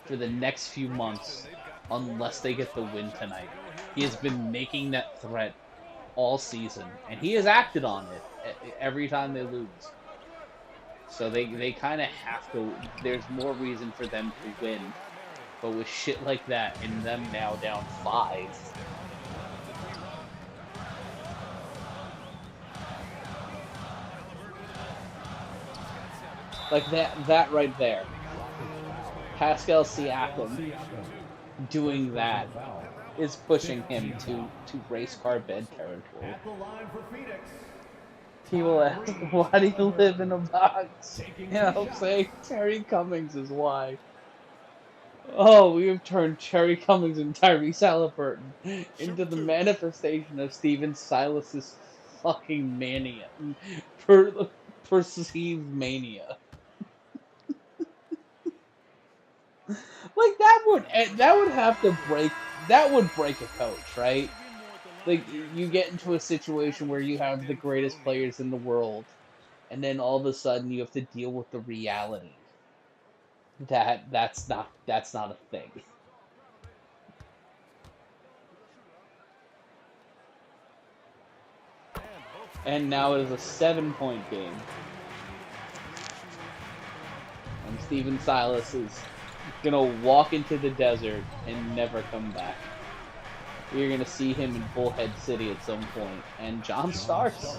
for the next few months unless they get the win tonight. He has been making that threat all season, and he has acted on it every time they lose. So they kind of have to. There's more reason for them to win. But with shit like that, and them now down 5... Like that right there. Pascal Siakam doing that is pushing him to race car bed territory. People ask, why do you live in a box? And I'll say, Terry Cummings is why. Oh, we have turned Terry Cummings and Tyrese Halliburton into the manifestation of Steven Silas's fucking mania. Perceived mania. Like that would have to break. That would break a coach, right? Like you get into a situation where you have the greatest players in the world, and then all of a sudden you have to deal with the reality that that's not a thing. And now it is a 7-point game, and Steven Silas is gonna walk into the desert and never come back. You're gonna see him in Bullhead City at some point. And John Starks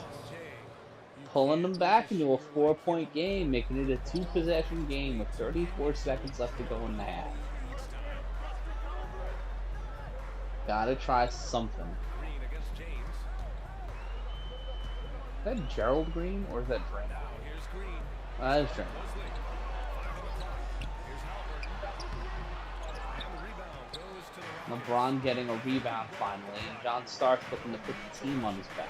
pulling them back into a 4-point game, making it a 2-possession game with 34 seconds left to go in the half. Gotta try something. Is that Gerald Green or is that Draymond? That is Draymond. LeBron getting a rebound finally, and John Starks looking to put the team on his back.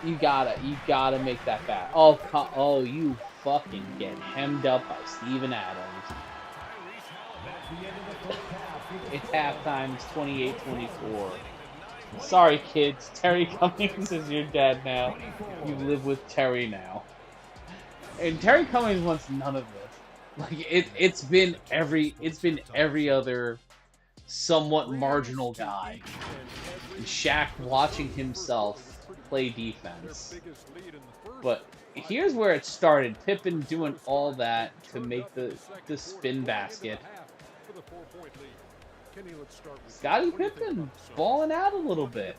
You gotta make that back. Oh, oh, you fucking get hemmed up by Steven Adams. It's halftime. It's 28-24. Sorry, kids. Terry Cummings is your dad now. You live with Terry now. And Terry Cummings wants none of this. Like it's been every other somewhat marginal guy. And Shaq watching himself play defense. But here's where it started. Pippen doing all that to make the spin basket. Scottie Pippen balling out a little bit.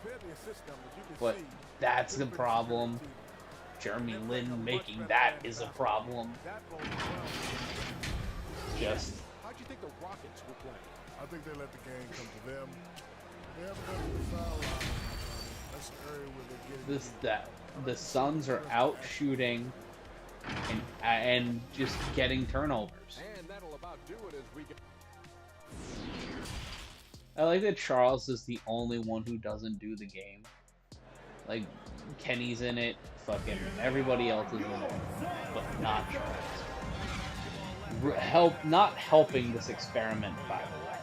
But that's the problem. Jeremy Lin making that is a problem. Just. How'd you think the Rockets were playing? I think they let the game come to them. They haven't done it the foul line. That's an area where they're getting. The Suns are out shooting and just getting turnovers. And that'll about do it as we get. I like that Charles is the only one who doesn't do the game. Like, Kenny's in it, fucking everybody else is in it, but not Charles. Not helping this experiment, by the way.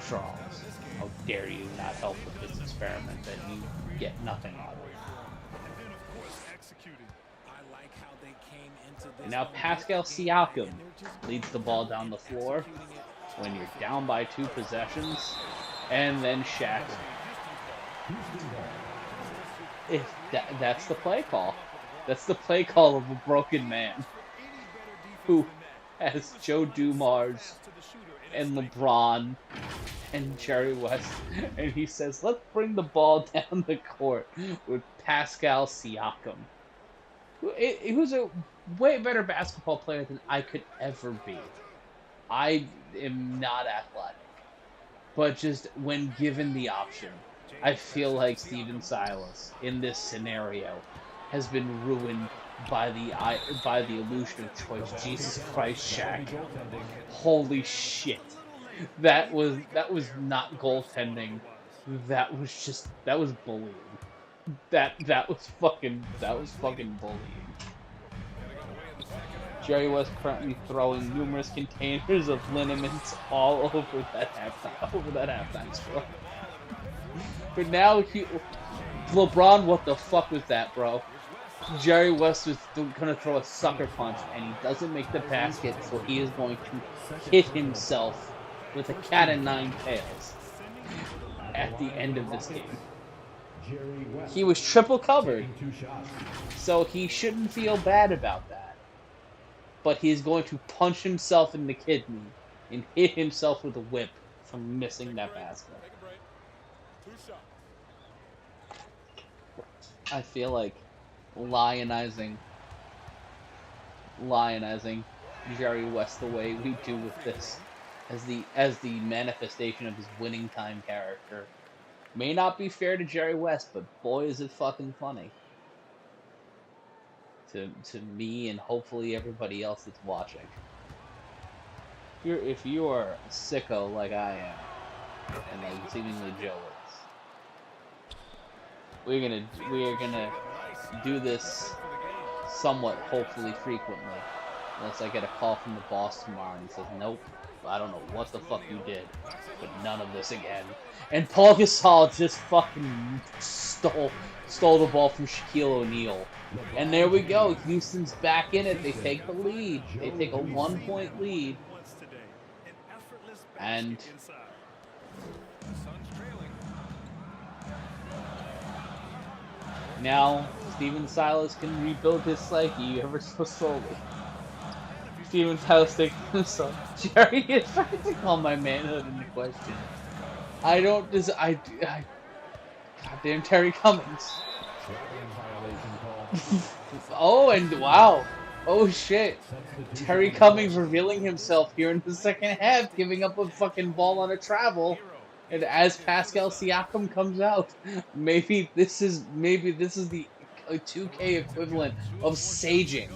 Charles, how dare you not help with this experiment that you get nothing out of. And now Pascal Siakam leads the ball down the floor when you're down by 2 possessions, and then Shaq. That's the play call. That's the play call of a broken man who has Joe Dumars and LeBron and Jerry West, and he says, let's bring the ball down the court with Pascal Siakam. He was a way better basketball player than I could ever be. I am not athletic, but just when given the option, I feel like Steven Silas in this scenario has been ruined by the illusion of choice. Jesus Christ, Shaq! Holy shit! That was not goaltending. That was bullying. That was fucking bullying. Jerry West currently throwing numerous containers of liniments all over that halftime score. But now LeBron, what the fuck was that, bro? Jerry West was gonna throw a sucker punch, and he doesn't make the basket, so he is going to hit himself with a cat and 9 tails at the end of this game. He was triple covered, so he shouldn't feel bad about that. But he's going to punch himself in the kidney and hit himself with a whip for missing that basket. I feel like lionizing Jerry West the way we do with this as the manifestation of his winning time character may not be fair to Jerry West, but boy is it fucking funny. To me and hopefully everybody else that's watching. If you are a sicko like I am, and like seemingly Joe is, we are gonna do this somewhat hopefully frequently, unless I get a call from the boss tomorrow and he says, nope, I don't know what the fuck you did, but none of this again. And Paul Gasol just fucking stole the ball from Shaquille O'Neal. And there we go. Houston's back in it. They take the lead. They take a 1-point lead. And now Steven Silas can rebuild his psyche ever so slowly. Steven Silas thinking to himself, Jerry is trying to call my manhood into question. Goddamn Terry Cummings. Oh, and wow. Oh shit. Terry Cummings revealing himself here in the second half, giving up a fucking ball on a travel. And as Pascal Siakam comes out, maybe this is the 2K equivalent of saging.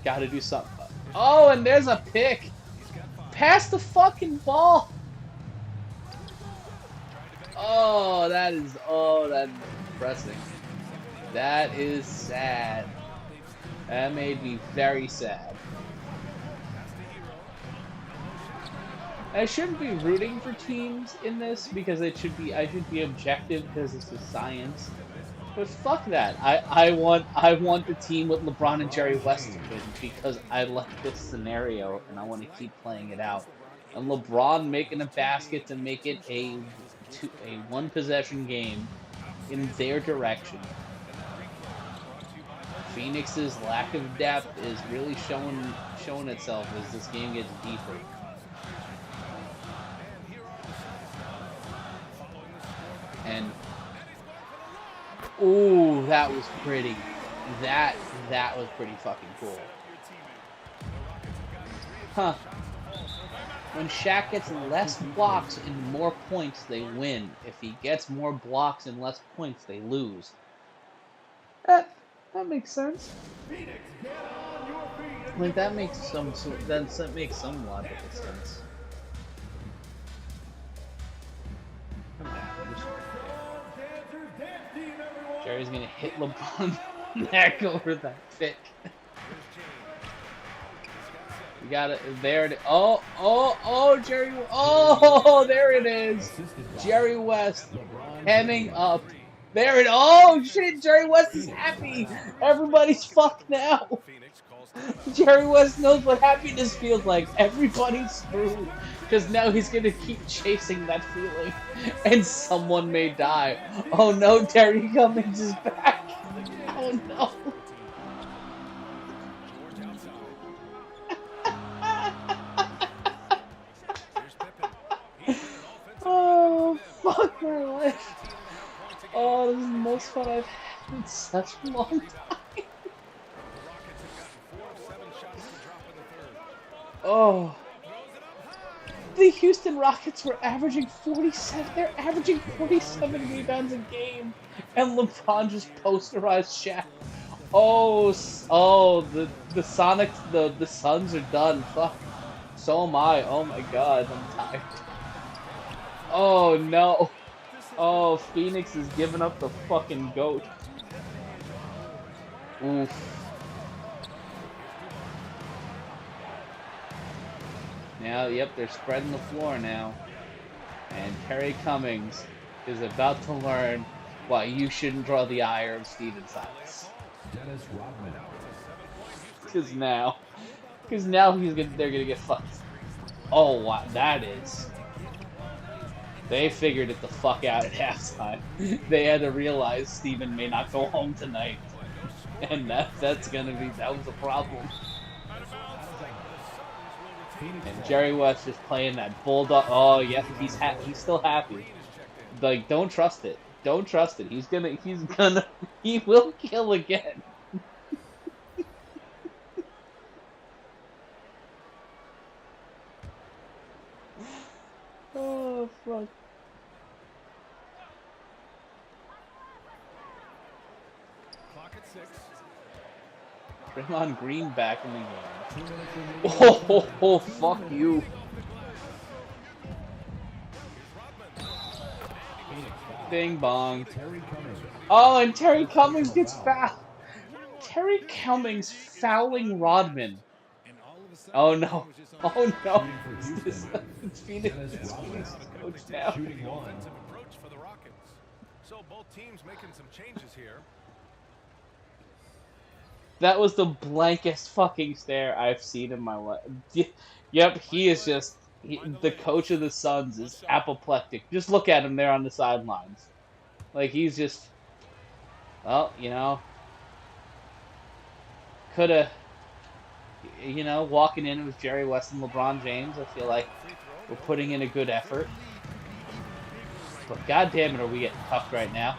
Gotta do something. Oh, and there's a pick. Pass the fucking ball. Oh, that's depressing. That is sad. That made me very sad. I shouldn't be rooting for teams in this because I should be objective because this is science. But fuck that. I want the team with LeBron and Jerry West to win because I like this scenario and I want to keep playing it out. And LeBron making a basket to make it a one possession game in their direction. Phoenix's lack of depth is really showing itself as this game gets deeper. And ooh, that was pretty. That was pretty fucking cool. Huh. When Shaq gets less blocks and more points, they win. If he gets more blocks and less points, they lose. That makes sense. Like that makes some logical sense. Jerry's gonna hit LeBron neck over that pick. You got it. There it is. Oh, Jerry. Oh, there it is. Jerry West hemming up. There it. Oh shit, Jerry West is happy. Everybody's fucked now. Jerry West knows what happiness feels like. Everybody's screwed. Because now he's gonna keep chasing that feeling. And someone may die. Oh no, Terry Cummings is back. Oh no. Oh, fuck my life. Oh, this is the most fun I've had in such a long time. Oh. The Houston Rockets were averaging 47. They're averaging 47 rebounds a game. And LeBron just posterized Shaq. Oh, the Sonics, the Suns are done. Fuck. So am I. Oh my god, I'm tired. Oh no. Oh, Phoenix is giving up the fucking GOAT. Oof. Now, yep, they're spreading the floor now. And Terry Cummings is about to learn why you shouldn't draw the ire of Steven Silas. Because now they're gonna get fucked. Oh, wow, that is. They figured it the fuck out at halftime. They had to realize Steven may not go home tonight. And that was a problem. And Jerry West just playing that bulldog. Oh yeah, he's still happy. Like, don't trust it. Don't trust it. He will kill again. Oh fuck. Clock at 6. Draymond Green back in the game. Oh, fuck you. Bing bong. Oh, and Terry Cummings gets fouled. Terry Cummings fouling Rodman. Oh no. Oh no. It's Phoenix coach now. Approach for the Rockets. So both teams making some changes here. That was the blankest fucking stare I've seen in my life. Yep, he is just... the coach of the Suns is apoplectic. Just look at him there on the sidelines. Like, he's just... Well, you know... Coulda... You know, walking in with Jerry West and LeBron James, I feel like we're putting in a good effort. But goddamn it, are we getting cuffed right now?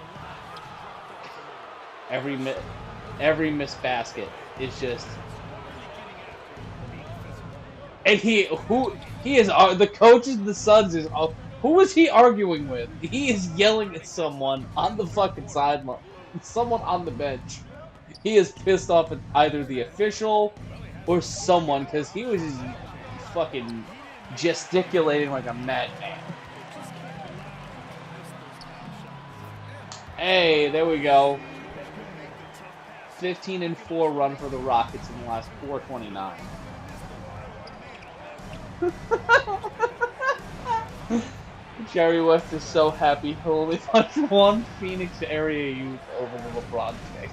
Every missed basket is just, and the coach of the Suns is, who is he arguing with? He is yelling at someone on the fucking sideline, someone on the bench. He is pissed off at either the official or someone because he was just fucking gesticulating like a madman. Hey, there we go. 15-4 run for the Rockets in the last 429. Jerry West is so happy he'll only punch one Phoenix area youth over the LeBron pick.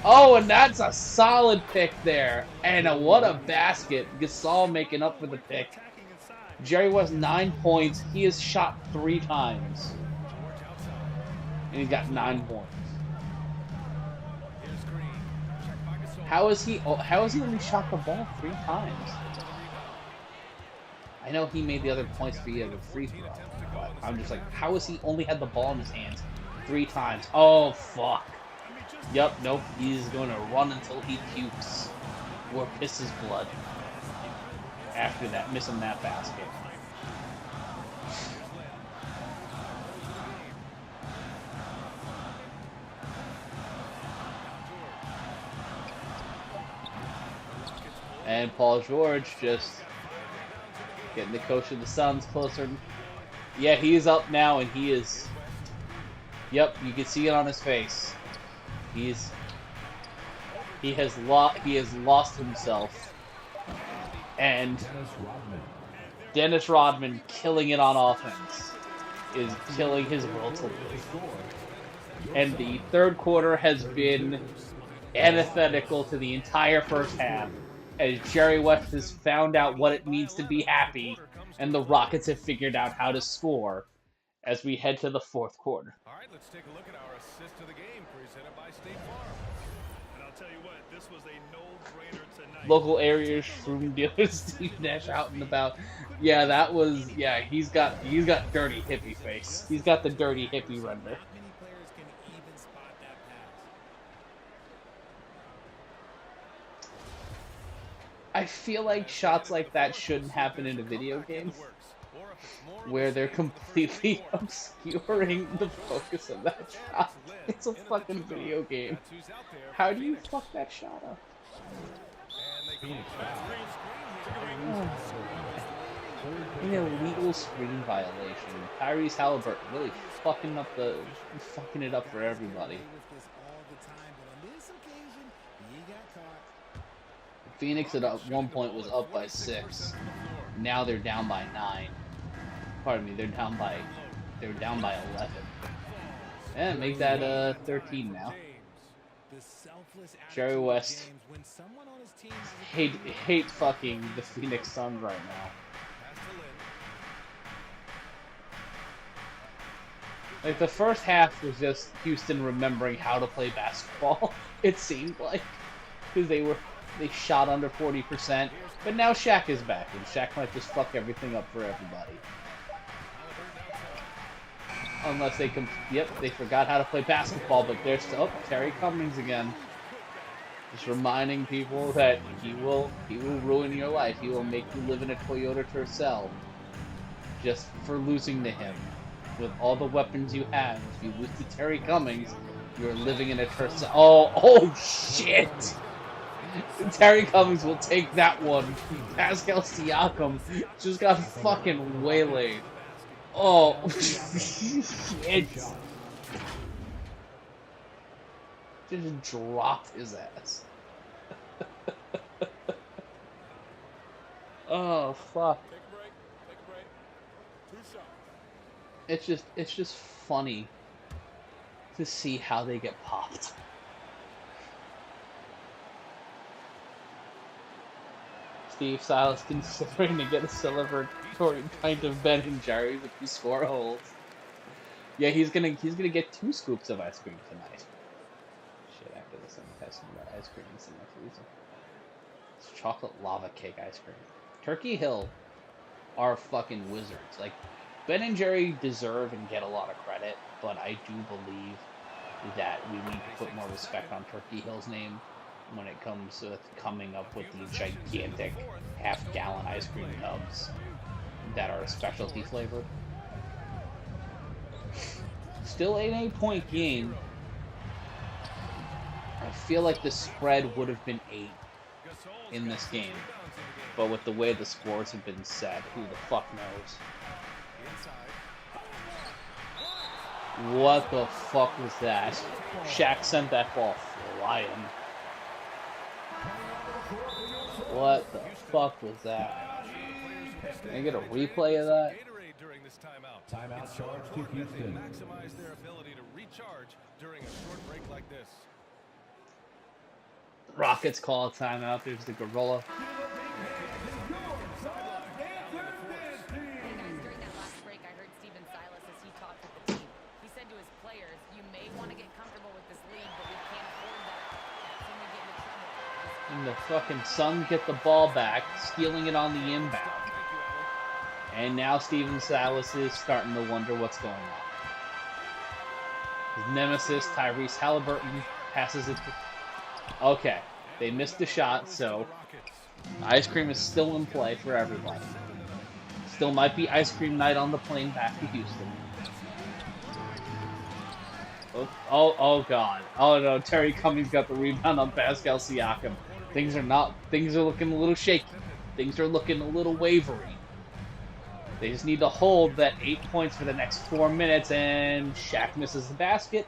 Oh, and that's a solid pick there. And what a basket. Gasol making up for the pick. Jerry West 9 points. He has shot 3 times. And he's got 9 points. How has he only shot the ball 3 times? I know he made the other points via the free throw, but I'm just like, how has he only had the ball in his hands 3 times? Oh, fuck. Yup, nope, he's going to run until he pukes or pisses blood after that, missing that basket. And Paul George just getting the coach of the Suns closer. Yeah, he is up now, and he is... Yep, you can see it on his face. He has lost himself. And Dennis Rodman killing it on offense is killing his will to live. And the third quarter has been antithetical to the entire first half, as Jerry West has found out what it means to be happy, and the Rockets have figured out how to score as we head to the fourth quarter. All right, let's take a look at our assist to the game presented by State Farm. And I'll tell you what, this was a no-brainer tonight. Local area shroom dealer Steve Nash out and about. Yeah, that was, yeah, he's got dirty hippie face. He's got the dirty hippie render. I feel like shots like that shouldn't happen in a video game, where they're completely obscuring the focus of that shot. It's a fucking video game. How do you fuck that shot up? An illegal screen violation. Tyrese Halliburton really fucking it up for everybody. Phoenix at one point was up by 6. Now they're down by 9. Pardon me, they're down by 11. And make that 13 now. Jerry West hate fucking the Phoenix Suns right now. Like the first half was just Houston remembering how to play basketball. It seemed like, because they shot under 40%, but now Shaq is back, and Shaq might just fuck everything up for everybody. Unless they they forgot how to play basketball, but they're still... Oh, Terry Cummings again. Just reminding people that he will ruin your life. He will make you live in a Toyota Tercel just for losing to him. With all the weapons you have, if you lose to Terry Cummings, you're living in a Tercel. Oh shit! Terry Cummings will take that one. Pascal Siakam just got fucking waylaid. Oh, shit. Just dropped his ass. Oh, fuck. It's just funny to see how they get popped. Steve Silas considering to get a celebratory pint of Ben & Jerry's if you score holes. Yeah, he's gonna get 2 scoops of ice cream tonight. Shit, after this I'm passing about ice cream in my freezer. It's chocolate lava cake ice cream. Turkey Hill are fucking wizards. Like, Ben & Jerry deserve and get a lot of credit, but I do believe that we need to put more respect on Turkey Hill's name when it comes to coming up with these gigantic half-gallon ice cream tubs that are specialty flavored. Still an 8-point game. I feel like the spread would have been 8 in this game, But with the way the scores have been set, who the fuck knows? What the fuck was that? Shaq sent that ball flying. What the fuck was that? Can I get a replay of that? Timeout charge to Houston. Maximize their ability to recharge during a short break like this. Rockets call a timeout. There's the gorilla. And the fucking Suns get the ball back, stealing it on the inbound. And now Steven Silas is starting to wonder what's going on. His nemesis, Tyrese Halliburton, passes it to... Okay, they missed the shot, so ice cream is still in play for everybody. Still might be ice cream night on the plane back to Houston. Oh God. Oh no, Terry Cummings got the rebound on Pascal Siakam. Things are looking a little shaky. Things are looking a little wavery. They just need to hold that 8 points for the next 4 minutes, and Shaq misses the basket.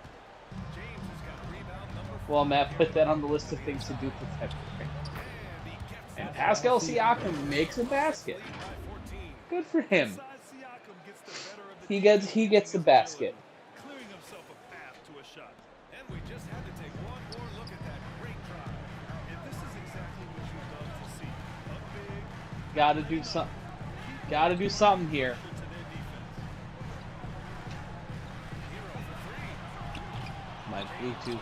Well, Matt, put that on the list of things to do for February. And Pascal Siakam makes a basket. Good for him. He gets the basket. Gotta do something. Gotta do something here. My Bluetooth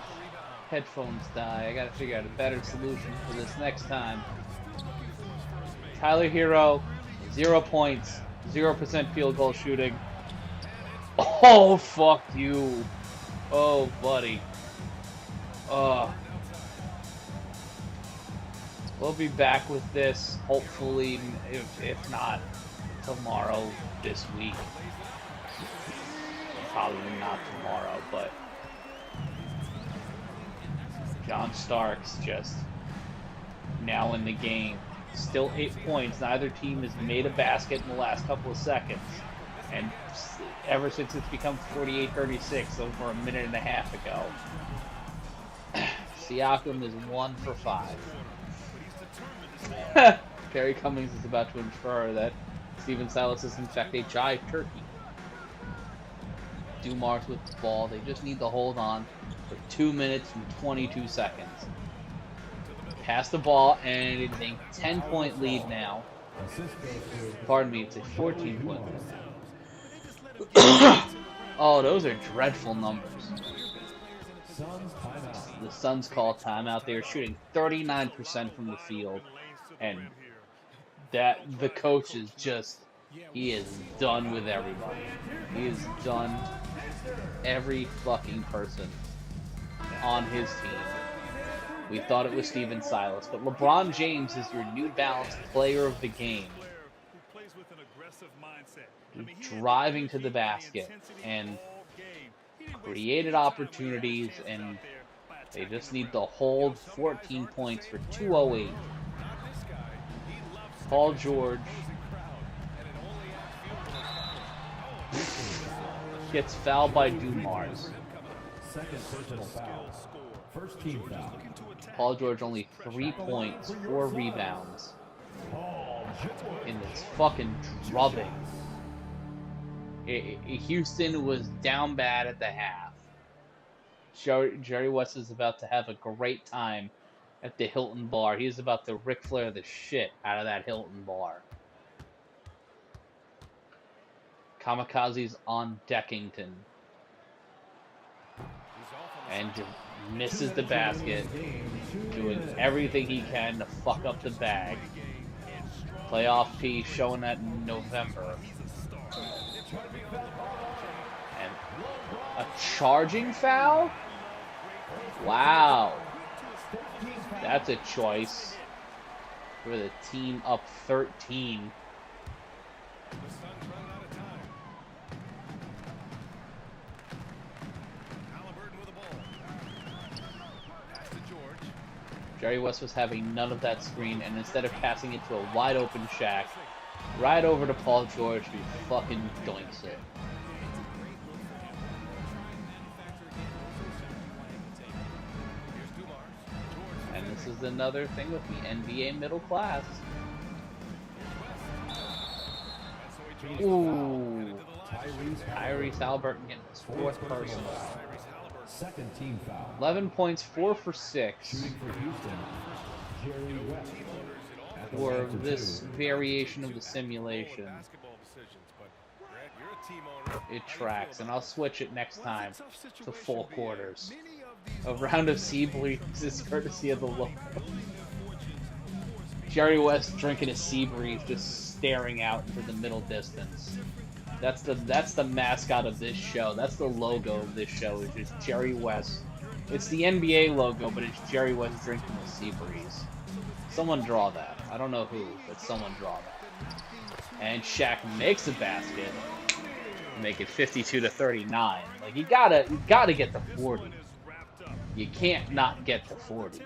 headphones die. I gotta figure out a better solution for this next time. Tyler Hero, 0 points, 0% field goal shooting. Oh, fuck you. Oh, buddy. We'll be back with this, hopefully, if not tomorrow, this week. Probably not tomorrow, but John Starks just now in the game. Still 8 points. Neither team has made a basket in the last couple of seconds. And ever since it's become 48-36 over a minute and a half ago. Siakam is 1 for 5. Terry Cummings is about to infer that Steven Silas is in fact a jive turkey. Dumars with the ball. They just need to hold on for 2 minutes and 22 seconds. Pass the ball, and it's a 10-point lead now. Pardon me, it's a 14-point lead. Oh, those are dreadful numbers. The Suns call timeout. They are shooting 39% from the field. And that the coach is just, he is done with everybody. He is done every fucking person on his team. We thought it was Steven Silas, but LeBron James is your New Balance player of the game. Driving to the basket and created opportunities, and they just need to hold 14 points for 2:08. Paul George gets fouled by Dumars. Second personal foul. First team foul. Paul George only 3 points, 4 rebounds in this fucking drubbing. Houston was down bad at the half. Jerry West is about to have a great time at the Hilton bar. He's about to Ric Flair the shit out of that Hilton bar. Kamikaze's on Deckington. And misses the basket, doing everything he can to fuck up the bag. Playoff P showing that in November. And a charging foul? Wow. That's a choice for the team up 13. Jerry West was having none of that screen, and instead of passing it to a wide open Shaq, right over to Paul George, he fucking doinks it. And this is another thing with the NBA middle class. Ooh. Tyrese Haliburton getting his 4th personal. Second team foul. 11 points, 4 for 6. Shooting for Houston, Jerry West. For this variation of the simulation. It tracks, and I'll switch it next time to full quarters. A round of sea breeze is courtesy of the logo. Jerry West drinking a sea breeze, just staring out into the middle distance. That's the mascot of this show. That's the logo of this show. Is just Jerry West. It's the NBA logo, but it's Jerry West drinking a sea breeze. Someone draw that. I don't know who, but someone draw that. And Shaq makes a basket. Make it 52-39. Like you gotta get the 40. You can't not get the 40.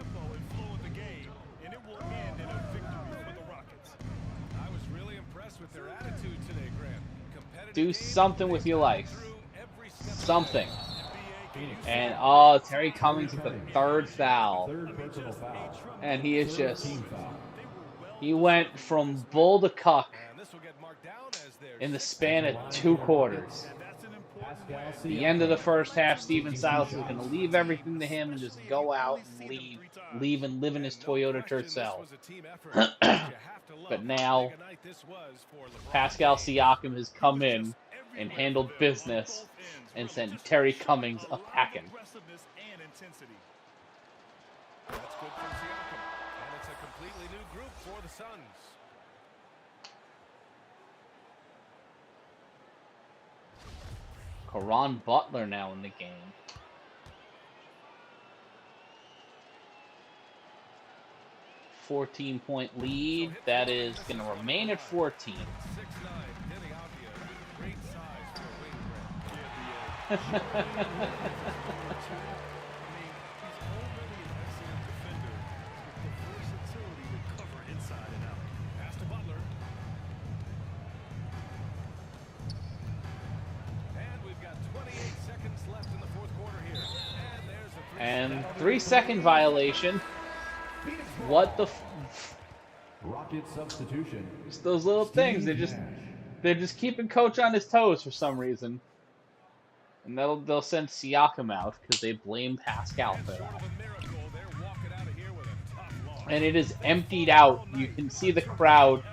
Do something with your life. Something. And oh, Terry Cummings with the 3rd foul. And he is just... He went from bull to cuck in the span of 2 quarters. The end of the first half, Steven Silas is going to leave everything to him and just go out and leave and live in his Toyota Tercel. But now, Pascal Siakam has come in and handled business and sent Terry Cummings a packing. That's good from Siakam, and it's a completely new group for the Suns. Caron Butler now in the game. .4 lead. That is going to remain at 14. 6'9", hitting out the great size for a wing And 3-second violation. What the Rocket substitution. Just those little things. They're just keeping coach on his toes for some reason. And they'll send Siakam out because they blame Pascal for that. And it is emptied out. You can see the crowd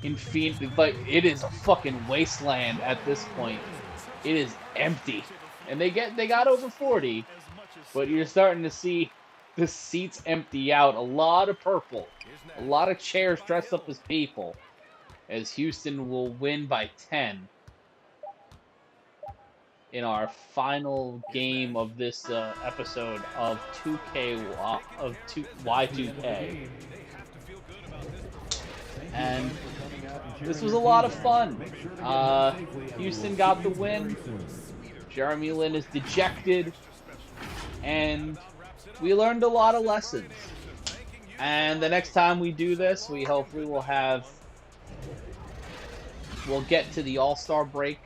in Phoenix, but it is a fucking wasteland at this point. It is empty. And they got over 40, but you're starting to see the seats empty out. A lot of purple. A lot of chairs dressed up as people. As Houston will win by 10 in our final game of this episode of Why2K. And this was a lot of fun. Houston got the win. Jeremy Lin is dejected. And we learned a lot of lessons. And the next time we do this, we hopefully will we'll get to the All-Star break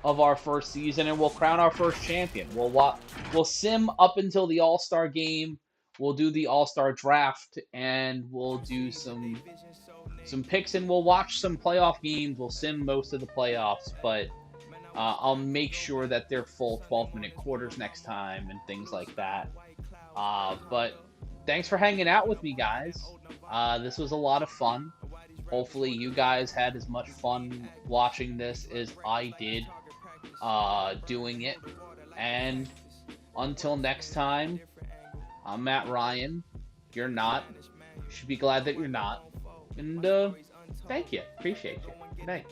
of our first season, and we'll crown our first champion. We'll sim up until the All-Star game. We'll do the All-Star draft, and we'll do some picks, and we'll watch some playoff games. We'll sim most of the playoffs, but I'll make sure that they're full 12-minute quarters next time and things like that. But thanks for hanging out with me, guys. This was a lot of fun. Hopefully you guys had as much fun watching this as I did doing it. And until next time, I'm Matt Ryan. You're not. You should be glad that you're not. And thank you. Appreciate you. Good night.